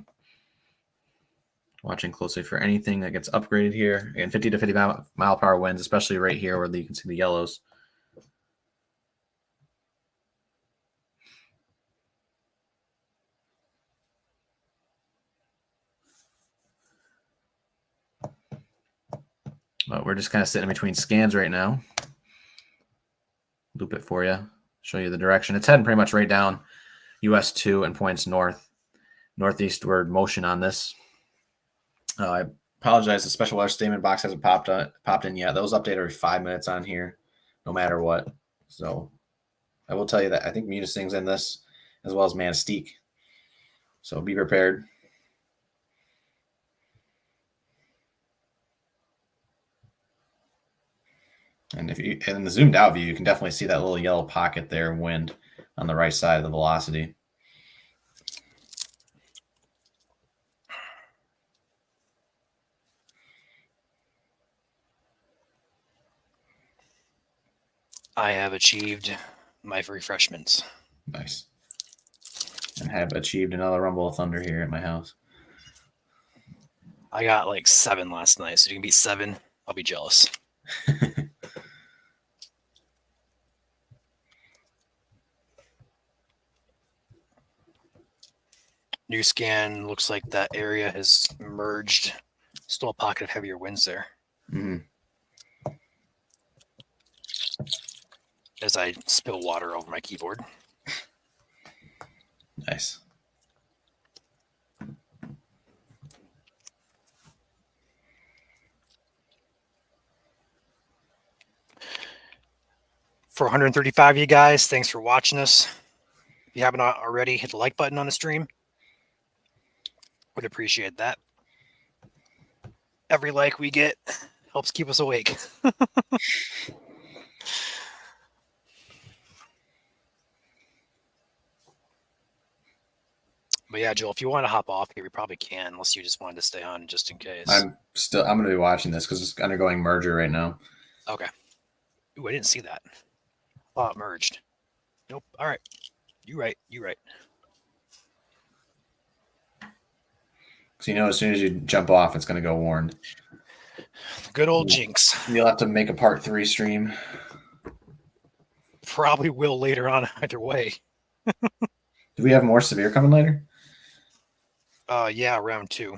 S2: Watching closely for anything that gets upgraded here. Again, 50 to 50 mile per hour winds, especially right here where you can see the yellows. But we're just kind of sitting in between scans right now. Loop it for you. Show you the direction. It's heading pretty much right down US 2 and points northeastward motion on this. I apologize. The special alert statement box hasn't popped in yet. Those update every 5 minutes on here, no matter what. So I will tell you that I think Munising's in this as well as Manastique. So be prepared. And if you in the zoomed out view, you can definitely see that little yellow pocket there, wind on the right side of the velocity.
S1: I have achieved my refreshments.
S2: Nice. And have achieved another rumble of thunder here at my house.
S1: I got like 7 last night, so if you can beat 7, I'll be jealous. New scan looks like that area has merged. Still a pocket of heavier winds there.
S2: Mm-hmm.
S1: As I spill water over my keyboard.
S2: Nice.
S1: For 135 of you guys, thanks for watching us. If you haven't already, hit the like button on the stream. Would appreciate that. Every like we get helps keep us awake. But yeah, Joel, if you want to hop off here, we probably can, unless you just wanted to stay on just in case.
S2: I'm going to be watching this because it's undergoing merger right now.
S1: Okay. Ooh, I didn't see that. Oh, it merged. Nope. All right. You right.
S2: So as soon as you jump off, it's going to go warned.
S1: Good old jinx.
S2: You'll have to make a part 3 stream.
S1: Probably will later on either way.
S2: Do we have more severe coming later?
S1: Yeah, round 2.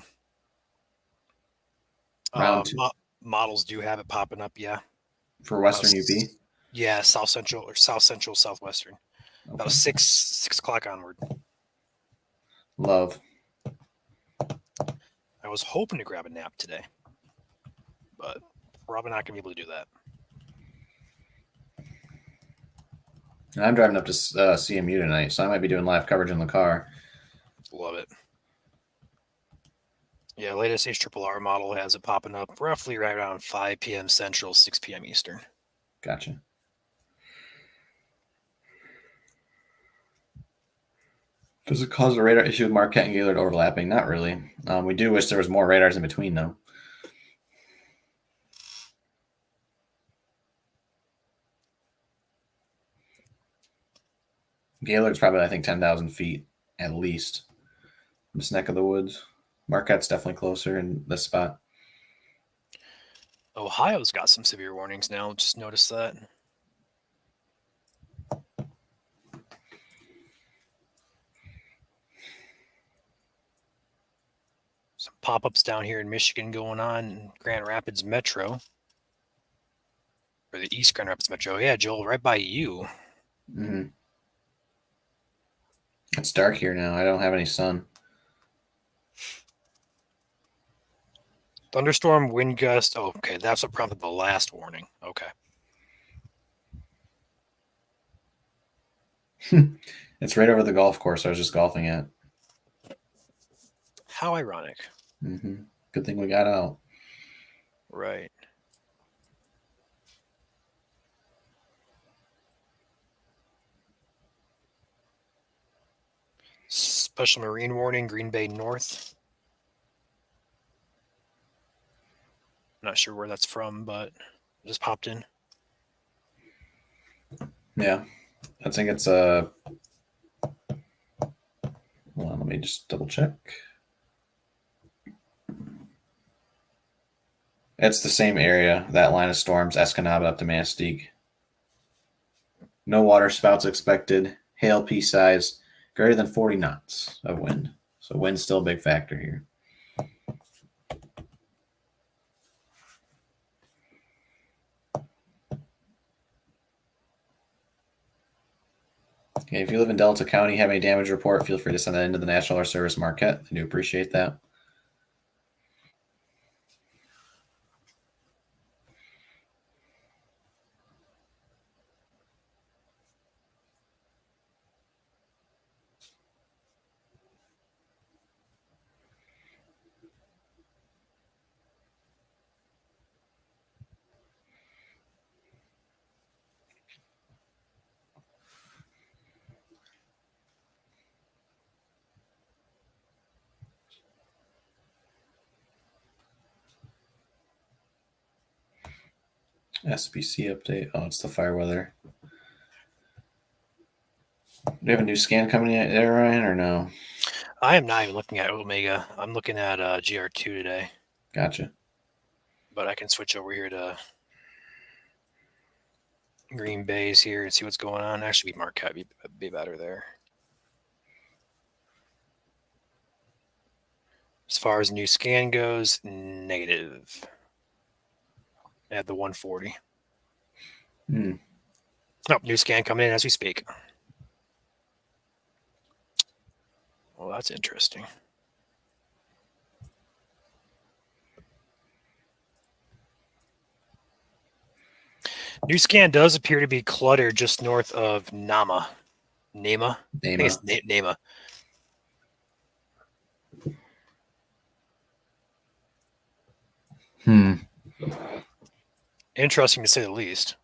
S2: Round 2.
S1: Models do have it popping up, yeah.
S2: For Western UP?
S1: Yeah, South Central, Southwestern. Okay. About 6 o'clock onward.
S2: Love.
S1: I was hoping to grab a nap today, but probably not going to be able to do that.
S2: And I'm driving up to CMU tonight, so I might be doing live coverage in the car.
S1: Love it. Yeah, latest HRRR model has it popping up roughly right around 5 p.m. Central, 6 p.m. Eastern.
S2: Gotcha. Does it cause a radar issue with Marquette and Gaylord overlapping? Not really. We do wish there was more radars in between, though. Gaylord's probably, I think, 10,000 feet at least. This neck of the woods. Marquette's definitely closer in this spot.
S1: Ohio's got some severe warnings now. Just noticed that. Some pop-ups down here in Michigan going on in Grand Rapids Metro. Or the East Grand Rapids Metro. Yeah, Joel, right by you.
S2: Mm-hmm. It's dark here now. I don't have any sun.
S1: Thunderstorm, wind gust. Oh, okay. That's what prompted the last warning. Okay.
S2: It's right over the golf course I was just golfing at.
S1: How ironic.
S2: Mm-hmm. Good thing we got out.
S1: Right. Special marine warning, Green Bay North. Not sure where that's from, but it just popped in.
S2: Yeah. I think it's a... Hold on, let me just double check. It's the same area, that line of storms, Escanaba up to Mastique. No water spouts expected. Hail pea size, greater than 40 knots of wind. So wind's still a big factor here. Okay, if you live in Delta County, have any damage report, feel free to send that into the National Weather Service Marquette. I do appreciate that. SPC update. Oh, it's the fire weather. Do you have a new scan coming in there, Ryan, or no?
S1: I am not even looking at Omega. I'm looking at GR2 today.
S2: Gotcha.
S1: But I can switch over here to Green Bay's here and see what's going on. Actually, Marquette be better there. As far as new scan goes, negative. At the 140. Nope, new scan coming in as we speak. Well, that's interesting. New scan does appear to be cluttered just north of Nama. Nama? I think it's Nama. Interesting to say the least.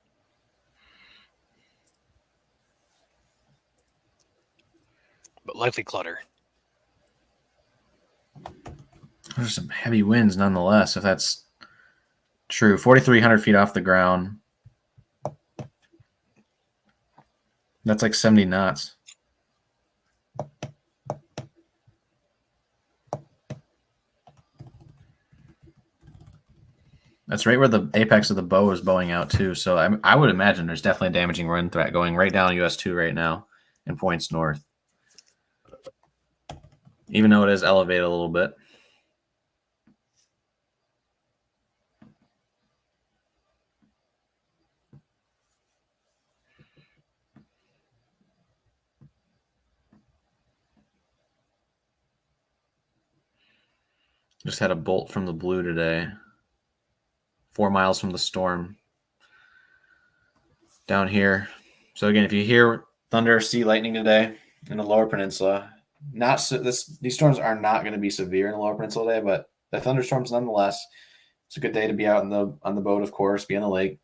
S1: But likely clutter.
S2: There's some heavy winds nonetheless, if that's true. 4,300 feet off the ground. That's like 70 knots. That's right where the apex of the bow is bowing out too. So I would imagine there's definitely a damaging wind threat going right down US 2 right now and points north. Even though it is elevated a little bit. Just had a bolt from the blue today. 4 miles from the storm. Down here. So again, if you hear thunder, see lightning today in the lower peninsula, these storms are not going to be severe in the lower peninsula today, but the thunderstorms nonetheless. It's a good day to be out on the boat, of course, be on the lake.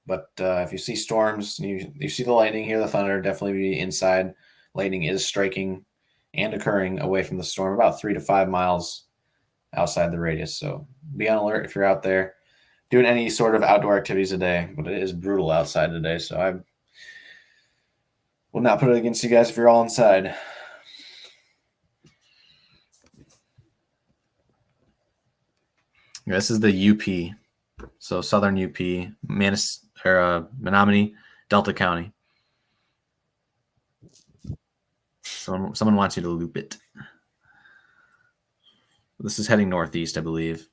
S2: But if you see storms, you see the lightning, hear the thunder, definitely be inside. Lightning is striking and occurring away from the storm, about 3 to 5 miles outside the radius. So be on alert if you're out there doing any sort of outdoor activities today. But it is brutal outside today, so I will not put it against you guys if you're all inside. This is the UP, so southern UP, Menominee, Delta County. Someone wants you to loop it. This is heading northeast, I believe.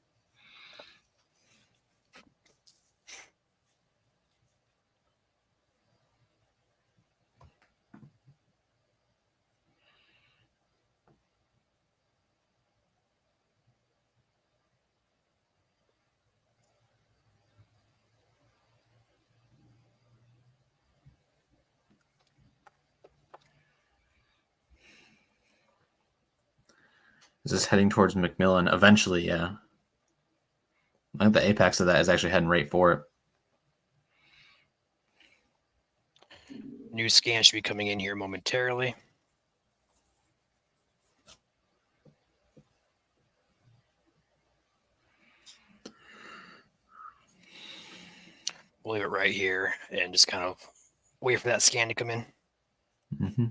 S2: This is heading towards McMillan eventually, yeah. I think the apex of that is actually heading right for it.
S1: New scan should be coming in here momentarily. We'll leave it right here and just kind of wait for that scan to come in.
S2: Mm-hmm.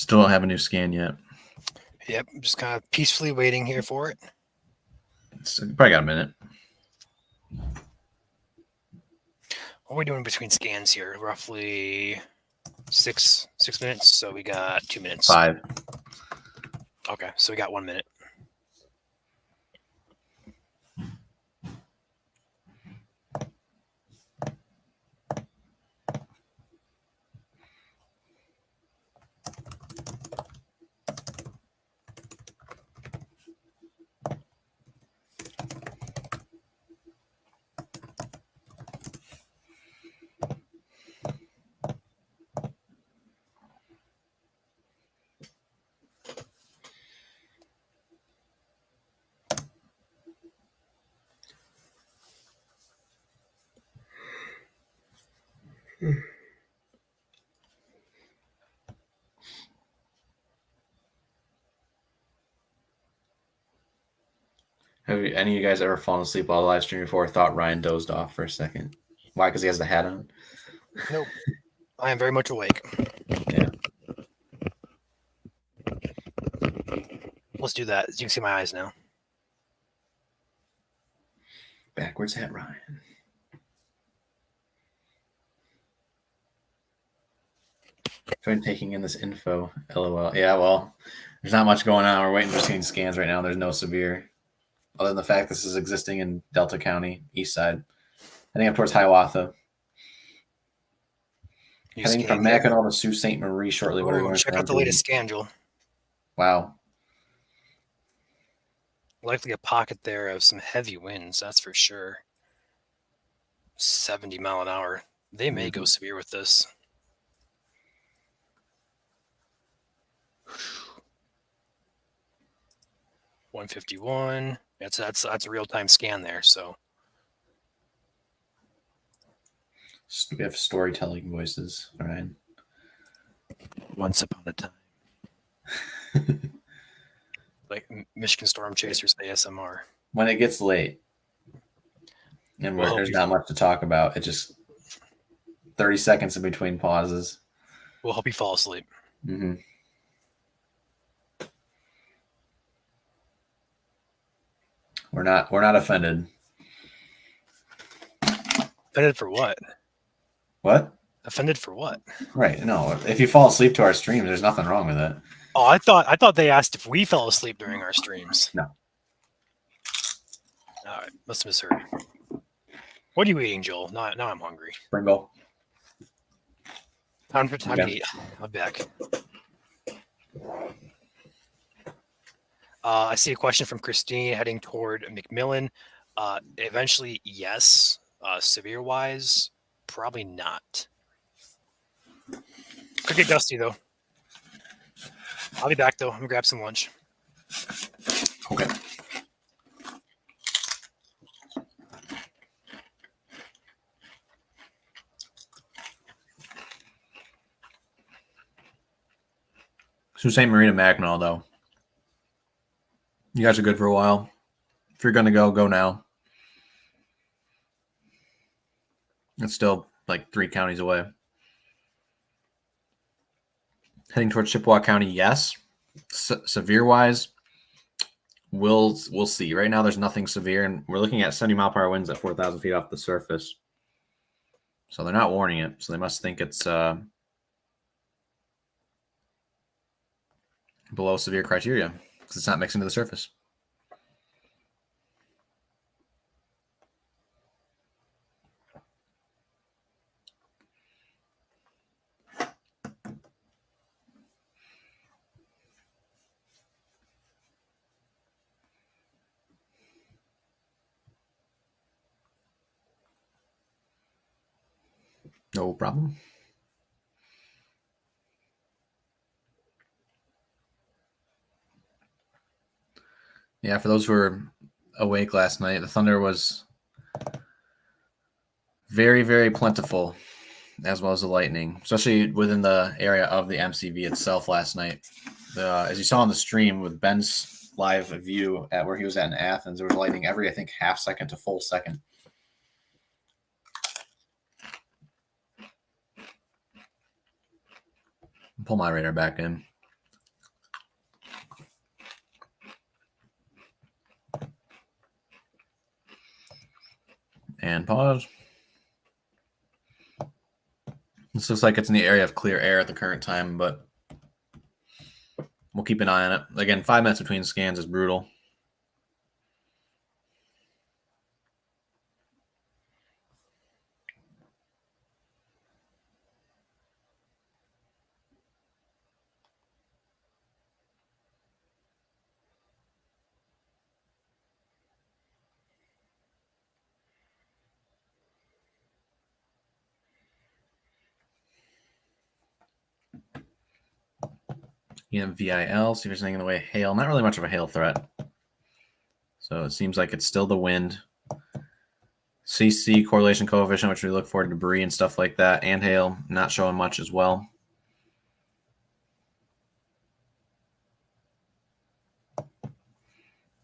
S2: Still don't have a new scan yet.
S1: Yep, I'm just kind of peacefully waiting here for it.
S2: So probably got a minute.
S1: What are we doing between scans here? Roughly six minutes. So we got 2 minutes.
S2: 5.
S1: Okay, so we got 1 minute.
S2: Have any of you guys ever fallen asleep while live streaming before? Thought Ryan dozed off for a second. Why? Because he has the hat on.
S1: Nope. I am very much awake.
S2: Yeah.
S1: Let's do that. You can see my eyes now.
S2: Backwards hat Ryan. Trying taking in this info. LOL. Yeah, well, there's not much going on. We're waiting for seeing scans right now. There's no severe, other than the fact this is existing in Delta County, east side. Heading up towards Hiawatha. Heading from Mackinac to Sault Ste. Marie shortly. What are we going to
S1: check out the latest scan, Joel?
S2: Wow.
S1: Likely a pocket there of some heavy winds, that's for sure. 70 mile an hour. They may go severe with this. $151. That's a real-time scan there, so.
S2: We have storytelling voices. All right.
S1: Once upon a time. Like Michigan Storm Chasers ASMR.
S2: When it gets late and there's not much to talk about, it just 30 seconds in between pauses.
S1: We'll help you fall asleep.
S2: Mm-hmm. We're not offended.
S1: Offended for what?
S2: What?
S1: Offended for what?
S2: Right. No, if you fall asleep to our streams, there's nothing wrong with it.
S1: Oh, I thought they asked if we fell asleep during our streams.
S2: No.
S1: All right, must have misheard. What are you eating, Joel? Now I'm hungry.
S2: Pringle.
S1: Time to eat. I'm back. I see a question from Christine heading toward McMillan. Eventually, yes. Severe wise, probably not. Could get dusty though. I'll be back though. I'm gonna grab some lunch.
S2: Okay. Sault Ste. Marie to Mackinac, though. You guys are good for a while. If you're going to go now. It's still like 3 counties away. Heading towards Chippewa County, yes. Severe-wise, we'll see. Right now, there's nothing severe, and we're looking at 70-mile-per-hour winds at 4,000 feet off the surface. So they're not warning it, so they must think it's below severe criteria because it's not mixing to the surface. No problem. Yeah, for those who were awake last night, the thunder was very, very plentiful, as well as the lightning, especially within the area of the MCV itself last night. As you saw on the stream with Ben's live view at where he was at in Athens, there was lightning every, I think, half second to full second. Pull my radar back in. And pause. This looks like it's in the area of clear air at the current time, but we'll keep an eye on it. Again, 5 minutes between scans is brutal. VIL, see if there's anything in the way of hail. Not really much of a hail threat. So it seems like it's still the wind. CC, correlation coefficient, which we look for debris and stuff like that, and hail, not showing much as well.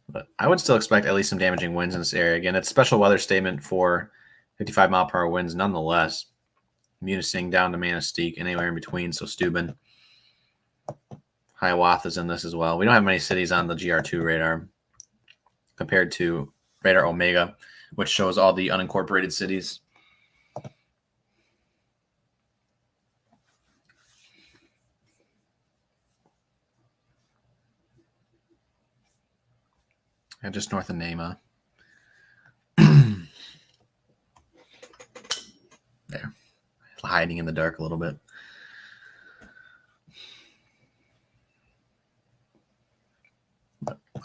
S2: But I would still expect at least some damaging winds in this area. Again, it's special weather statement for 55 mile per hour winds nonetheless. Munising down to Manistee, anywhere in between, so Steuben. Hiawatha's in this as well. We don't have many cities on the GR2 radar compared to radar Omega, which shows all the unincorporated cities. And just north of Nama. There. Hiding in the dark a little bit.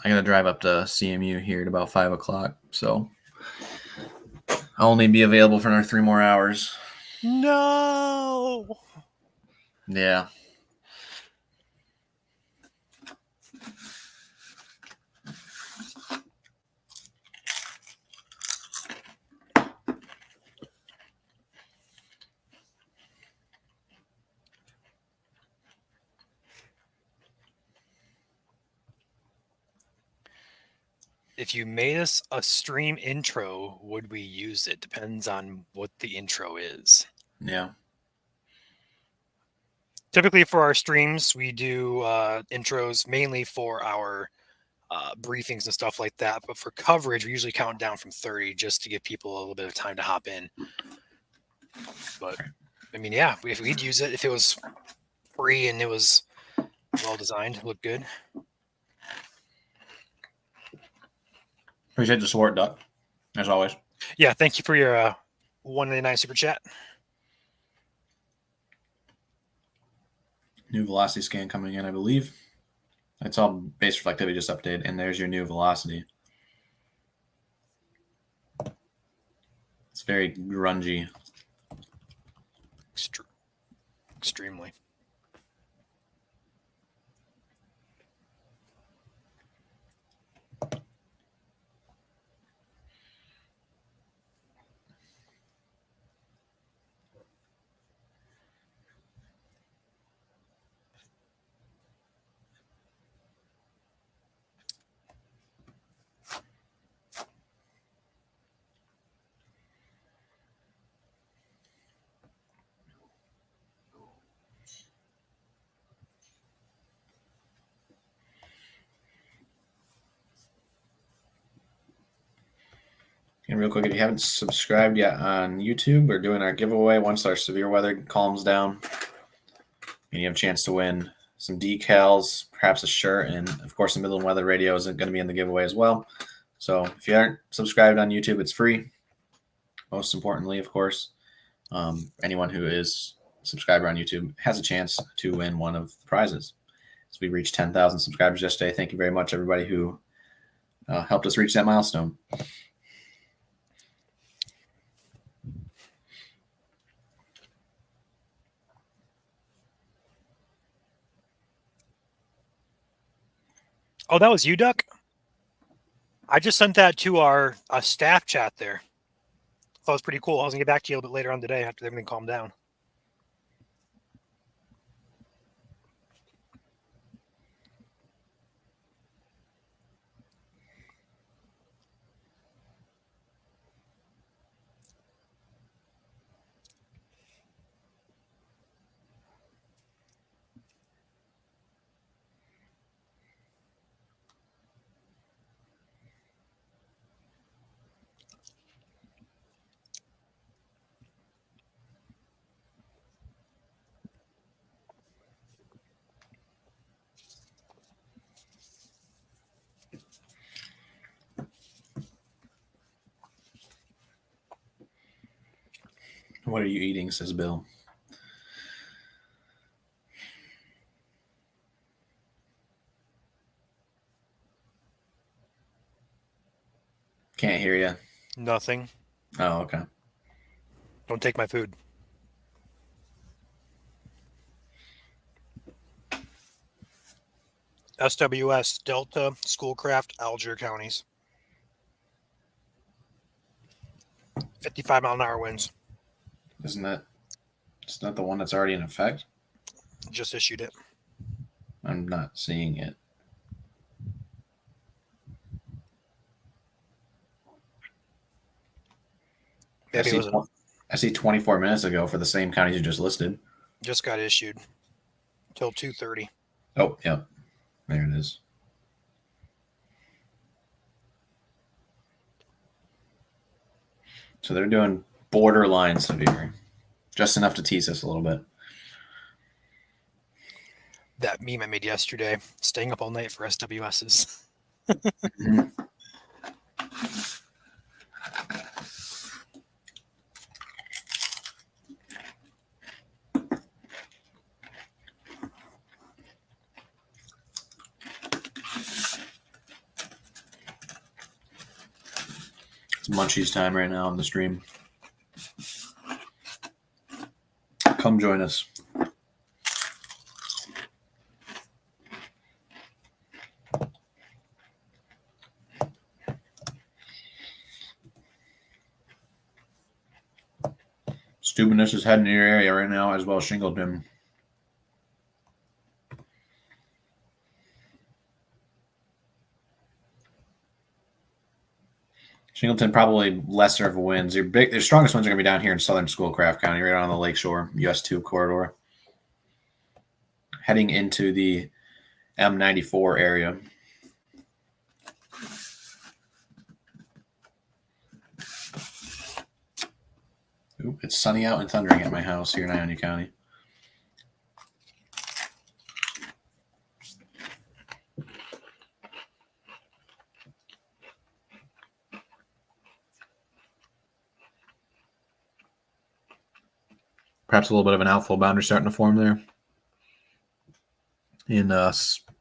S2: I got to drive up to CMU here at about 5 o'clock, so I'll only be available for another 3 more hours.
S1: No.
S2: Yeah.
S1: If you made us a stream intro, would we use it? Depends on what the intro is.
S2: Yeah.
S1: Typically for our streams, we do intros mainly for our briefings and stuff like that. But for coverage, we usually count down from 30 just to give people a little bit of time to hop in. But I mean, yeah, if we'd use it, if it was free and it was well designed, looked good.
S2: Appreciate the support, Duck, as always.
S1: Yeah, thank you for your 199 super chat.
S2: New velocity scan coming in, I believe. It's all base reflectivity just updated, and there's your new velocity. It's very grungy.
S1: Extremely.
S2: And real quick, if you haven't subscribed yet on YouTube, we're doing our giveaway once our severe weather calms down. And you have a chance to win some decals, perhaps a shirt, and of course the Midland Weather Radio is going to be in the giveaway as well. So if you aren't subscribed on YouTube, it's free. Most importantly, of course, anyone who is a subscriber on YouTube has a chance to win one of the prizes. So we reached 10,000 subscribers yesterday. Thank you very much, everybody who helped us reach that milestone.
S1: Oh, that was you, Duck? I just sent that to our staff chat there. Thought it was pretty cool. I was going to get back to you a little bit later on today after everything calmed down.
S2: What are you eating, says Bill. Can't hear you.
S1: Nothing.
S2: Oh, okay.
S1: Don't take my food. SWS, Delta, Schoolcraft, Alger counties. 55-mile-an-hour winds.
S2: Isn't that the one that's already in effect?
S1: Just issued it.
S2: I'm not seeing it.
S1: Maybe it was
S2: I see 24 minutes ago for the same counties you just listed.
S1: Just got issued till 2:30.
S2: Oh, yep. There it is. So they're doing borderline severe. Just enough to tease us a little bit.
S1: That meme I made yesterday, staying up all night for SWSs.
S2: Mm-hmm. It's Munchies time right now on the stream. Come join us. Stubiness is heading to your area right now, as well as Shingleton. Shingleton probably lesser of winds. Their strongest winds are going to be down here in southern Schoolcraft County, right on the lakeshore, US 2 corridor. Heading into the M94 area. Ooh, it's sunny out and thundering at my house here in Ionia County. Perhaps a little bit of an outflow boundary starting to form there in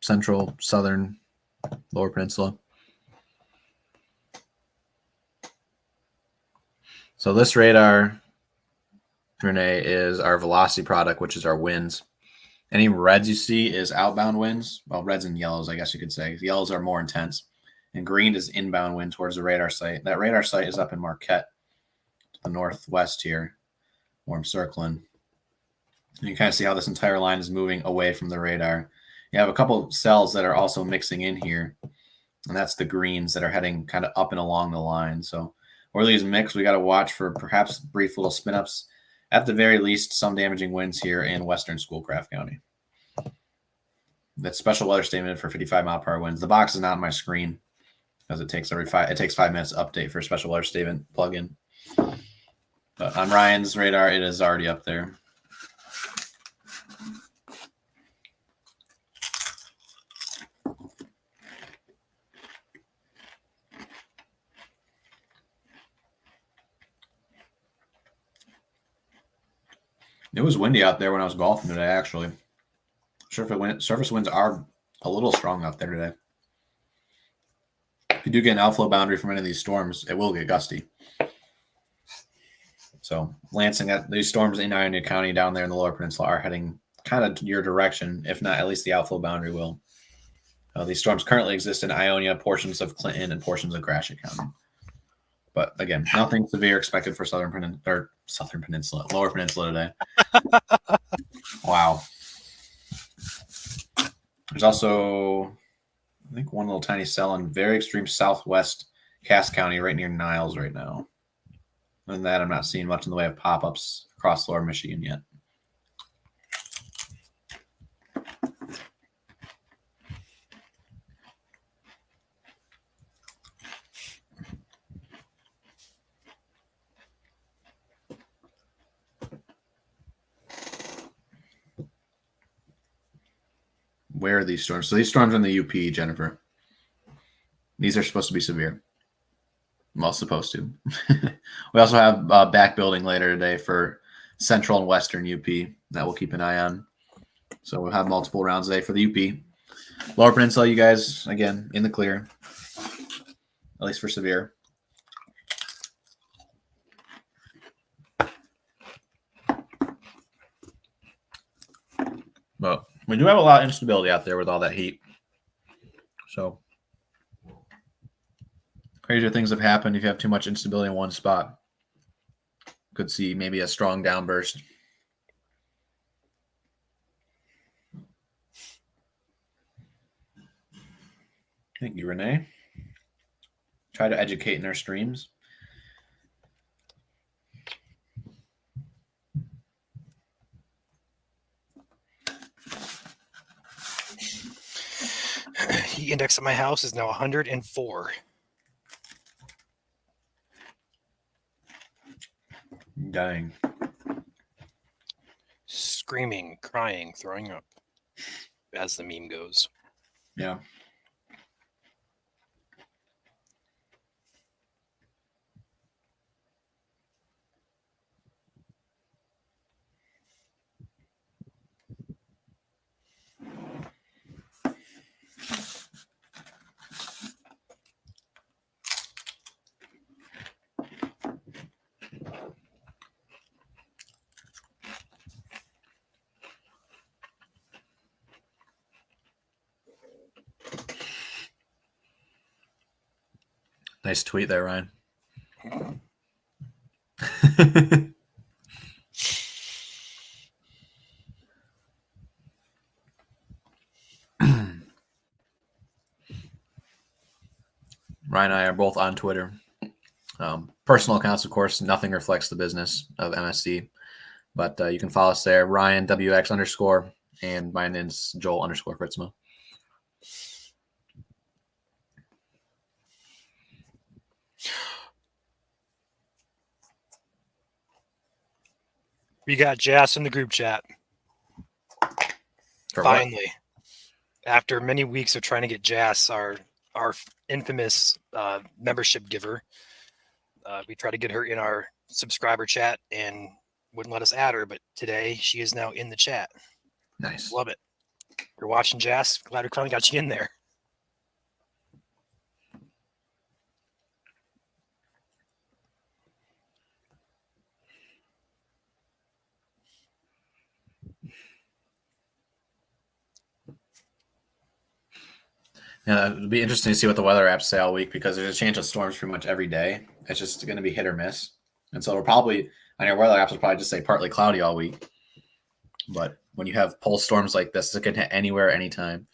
S2: central, southern, lower peninsula. So this radar, Renee, is our velocity product, which is our winds. Any reds you see is outbound winds. Well, reds and yellows, I guess you could say. Yellows are more intense. And green is inbound wind towards the radar site. That radar site is up in Marquette, to the northwest here, where I'm circling. And you kind of see how this entire line is moving away from the radar. You have a couple cells that are also mixing in here, and that's the greens that are heading kind of up and along the line. So where these mix, we got to watch for perhaps brief little spin-ups. At the very least, some damaging winds here in western Schoolcraft County. That special weather statement for 55-mile-per-hour winds. The box is not on my screen because it takes 5 minutes to update for a special weather statement plugin. But on Ryan's radar, it is already up there. It was windy out there when I was golfing today, actually. Surface winds are a little strong out there today. If you do get an outflow boundary from any of these storms, it will get gusty. So Lansing, these storms in Ionia County down there in the lower peninsula are heading kind of your direction. If not, at least the outflow boundary will. These storms currently exist in Ionia, portions of Clinton, and portions of Gratiot County. But again, nothing severe expected for Lower Peninsula today. Wow. There's also, I think, one little tiny cell in very extreme southwest Cass County, right near Niles right now. Other than that, I'm not seeing much in the way of pop-ups across lower Michigan yet. Where are these storms? So these storms are in the UP, Jennifer. These are supposed to be severe. Well, supposed to. We also have back building later today for Central and Western UP that we'll keep an eye on. So we'll have multiple rounds today for the UP. Lower Peninsula, you guys, again, in the clear, at least for severe. But we do have a lot of instability out there with all that heat. So crazier things have happened if you have too much instability in one spot. Could see maybe a strong downburst. Thank you, Renee. Try to educate in their streams.
S1: Heat index at my house is now 104.
S2: Dying.
S1: Screaming, crying, throwing up, as the meme goes.
S2: Yeah. Nice tweet there, Ryan. Ryan and I are both on Twitter. Personal accounts, of course, nothing reflects the business of MSC, but you can follow us there, Ryan WX_, and mine is Joel_Fritzma.
S1: We got Jas in the group chat. Finally, after many weeks of trying to get Jas, our infamous membership giver, we tried to get her in our subscriber chat and wouldn't let us add her, but today she is now in the chat.
S2: Nice.
S1: Love it. You're watching, Jas. Glad we finally got you in there.
S2: Yeah, it'll be interesting to see what the weather apps say all week because there's a chance of storms pretty much every day. It's just going to be hit or miss. And so it'll probably, on your weather apps, will probably just say partly cloudy all week. But when you have pulse storms like this, it can hit anywhere, anytime.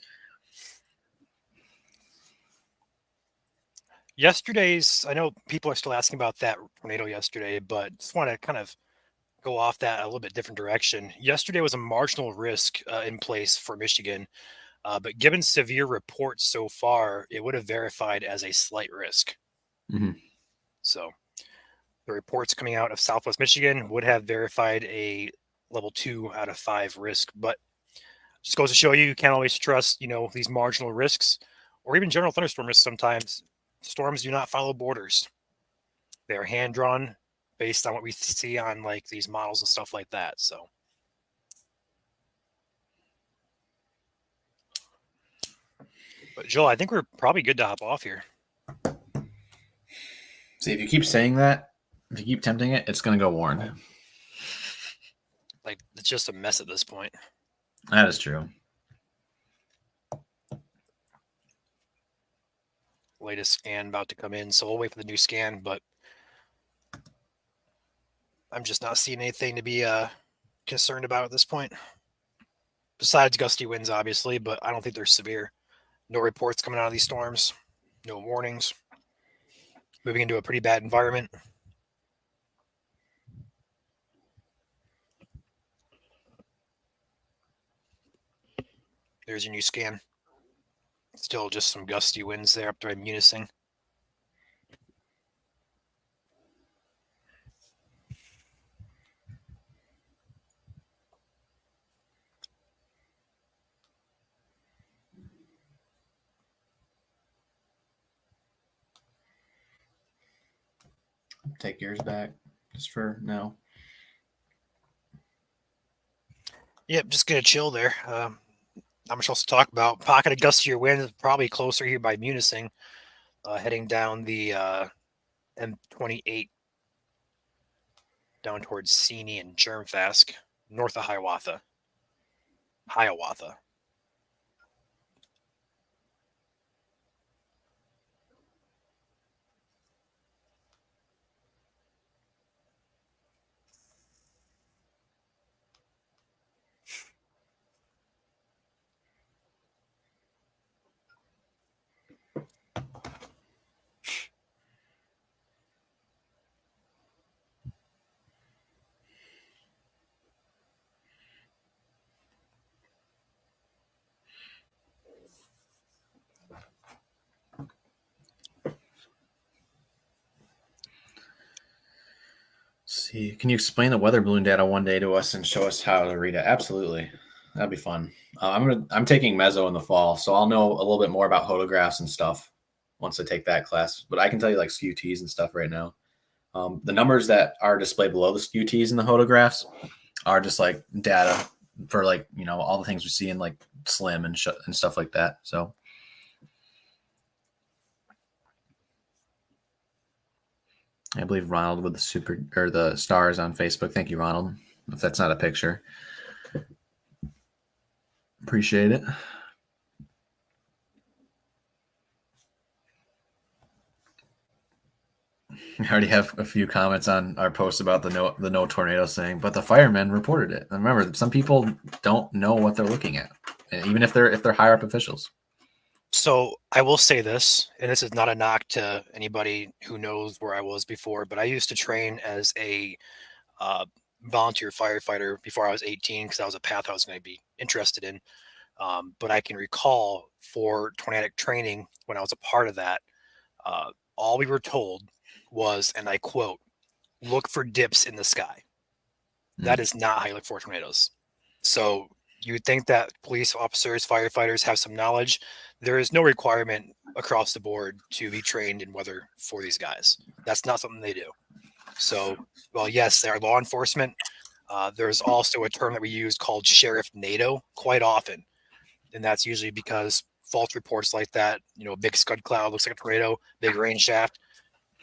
S1: Yesterday's, I know people are still asking about that tornado yesterday, but just want to kind of go off that a little bit different direction. Yesterday was a marginal risk in place for Michigan, but given severe reports so far, it would have verified as a slight risk.
S2: Mm-hmm.
S1: So the reports coming out of Southwest Michigan would have verified a level 2 out of 5 risk, but just goes to show you can't always trust, these marginal risks or even general thunderstorm risks. Sometimes storms do not follow borders. They are hand drawn based on what we see on like these models and stuff like that. So but Joel, I think we're probably good to hop off here.
S2: See, if you keep saying that, if you keep tempting it, it's going to go warm.
S1: Like, it's just a mess at this point.
S2: That is true.
S1: Latest scan about to come in, so we'll wait for the new scan, but I'm just not seeing anything to be concerned about at this point. Besides gusty winds, obviously, but I don't think they're severe. No reports coming out of these storms. No warnings. Moving into a pretty bad environment. There's your new scan. Still just some gusty winds there up to Munising.
S2: Take yours back just for now.
S1: Yep, just gonna chill there. Not much else to talk about. Pocket of gustier winds, probably closer here by Munising, heading down the M28 down towards Seney and Germfask, north of Hiawatha. Hiawatha.
S2: See, can you explain the weather balloon data one day to us and show us how to read it? Absolutely, that'd be fun. I'm taking Mezzo in the fall, so I'll know a little bit more about photographs and stuff once I take that class. But I can tell you like SKUTs and stuff right now. The numbers that are displayed below the SKUTs in the photographs are just like data for like all the things we see in like slim and stuff like that. So I believe Ronald with the stars on Facebook. Thank you, Ronald. If that's not a picture, appreciate it. I already have a few comments on our post about the no tornado thing, but the firemen reported it. And remember, some people don't know what they're looking at, and even if they're higher up officials.
S1: So I will say this, and this is not a knock to anybody who knows where I was before, but I used to train as a volunteer firefighter before I was 18 because that was a path I was going to be interested in. But I can recall for tornadic training when I was a part of that, all we were told was, and I quote, look for dips in the sky. That is not how you look for tornadoes. So you would think that police officers, firefighters have some knowledge. There is no requirement across the board to be trained in weather for these guys. That's not something they do. So, well, yes, they are law enforcement. There's also a term that we use called sheriff NATO quite often. And that's usually because false reports like that, a big scud cloud looks like a tornado, big rain shaft,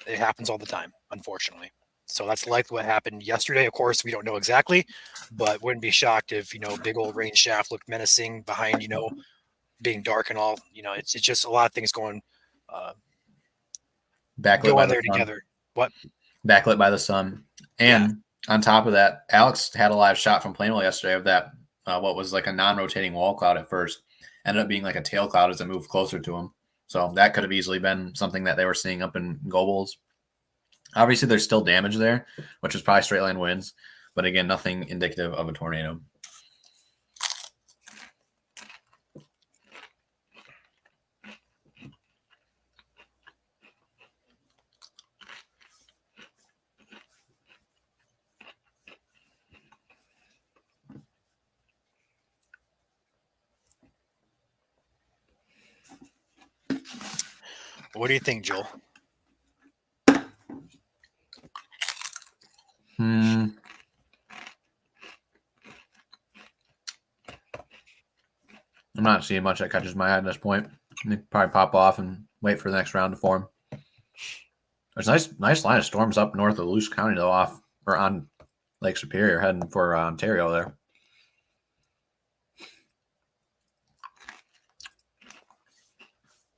S1: it happens all the time, unfortunately. So that's likely what happened yesterday. Of course, we don't know exactly, but wouldn't be shocked if, big old rain shaft looked menacing behind, being dark and all. It's just a lot of things going
S2: Backlit
S1: go
S2: by
S1: on
S2: the
S1: there
S2: sun.
S1: together. What?
S2: Backlit by the sun. And on top of that, Alex had a live shot from Plano yesterday of that, what was like a non-rotating wall cloud at first. Ended up being like a tail cloud as it moved closer to him. So that could have easily been something that they were seeing up in Gobles. Obviously, there's still damage there, which is probably straight line winds. But again, nothing indicative of a tornado.
S1: What do you think, Joel?
S2: I'm not seeing much that catches my eye at this point. They probably pop off and wait for the next round to form. There's a nice line of storms up north of Luce County, though, on Lake Superior, heading for Ontario there.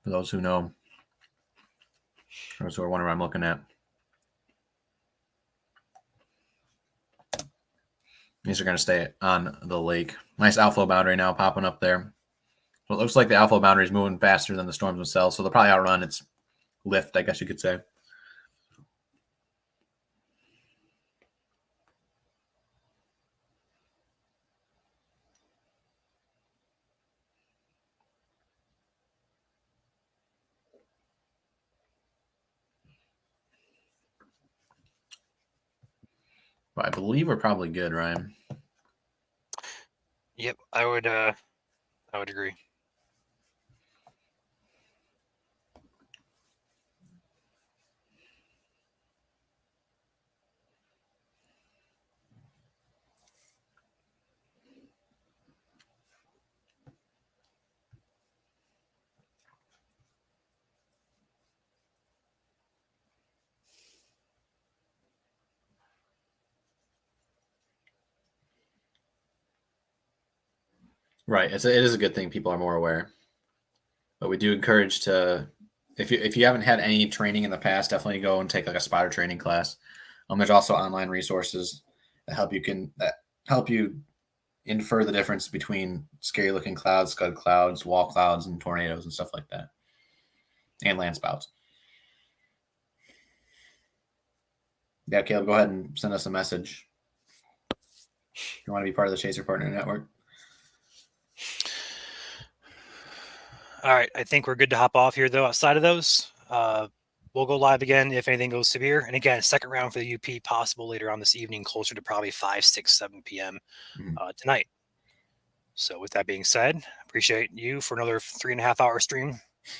S2: For those who know, those who are wondering what I'm looking at. These are going to stay on the lake. Nice outflow boundary now popping up there. So it looks like the outflow boundary is moving faster than the storms themselves, so they'll probably outrun its lift, I guess you could say. But I believe we're probably good, Ryan.
S1: Yep, I would agree.
S2: Right. It is a good thing people are more aware. But we do encourage to, if you haven't had any training in the past, definitely go and take like a spotter training class. There's also online resources that help you infer the difference between scary looking clouds, scud clouds, wall clouds, and tornadoes and stuff like that, and land spouts. Yeah, Caleb, go ahead and send us a message. If you want to be part of the Chaser Partner Network.
S1: All right, I think we're good to hop off here, though. Outside of those, we'll go live again if anything goes severe. And again, second round for the UP possible later on this evening, closer to probably 5, 6, 7 p.m. Tonight. So with that being said, appreciate you for another 3.5 hour stream.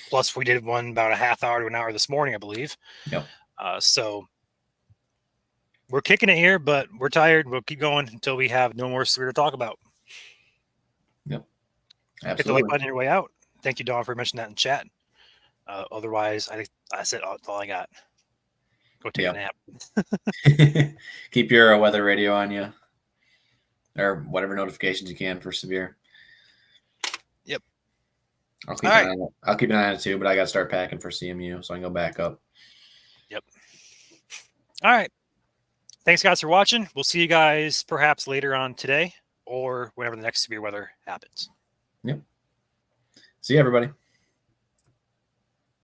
S1: Plus, we did one about a half hour to an hour this morning, I believe.
S2: Yep.
S1: So we're kicking it here, but we're tired. We'll keep going until we have no more severe to talk about.
S2: Yep.
S1: Hit the like
S2: Absolutely.
S1: button on your way out. Thank you, Dawn, for mentioning that in chat. Otherwise, I think that's it. That's all I got. Go take a
S2: nap. Keep your weather radio on you, or whatever notifications you can for severe.
S1: Yep.
S2: I'll keep an eye on it too, but I got to start packing for CMU so I can go back up.
S1: Yep. All right. Thanks, guys, for watching. We'll see you guys perhaps later on today or whenever the next severe weather happens.
S2: Yep. See you, everybody.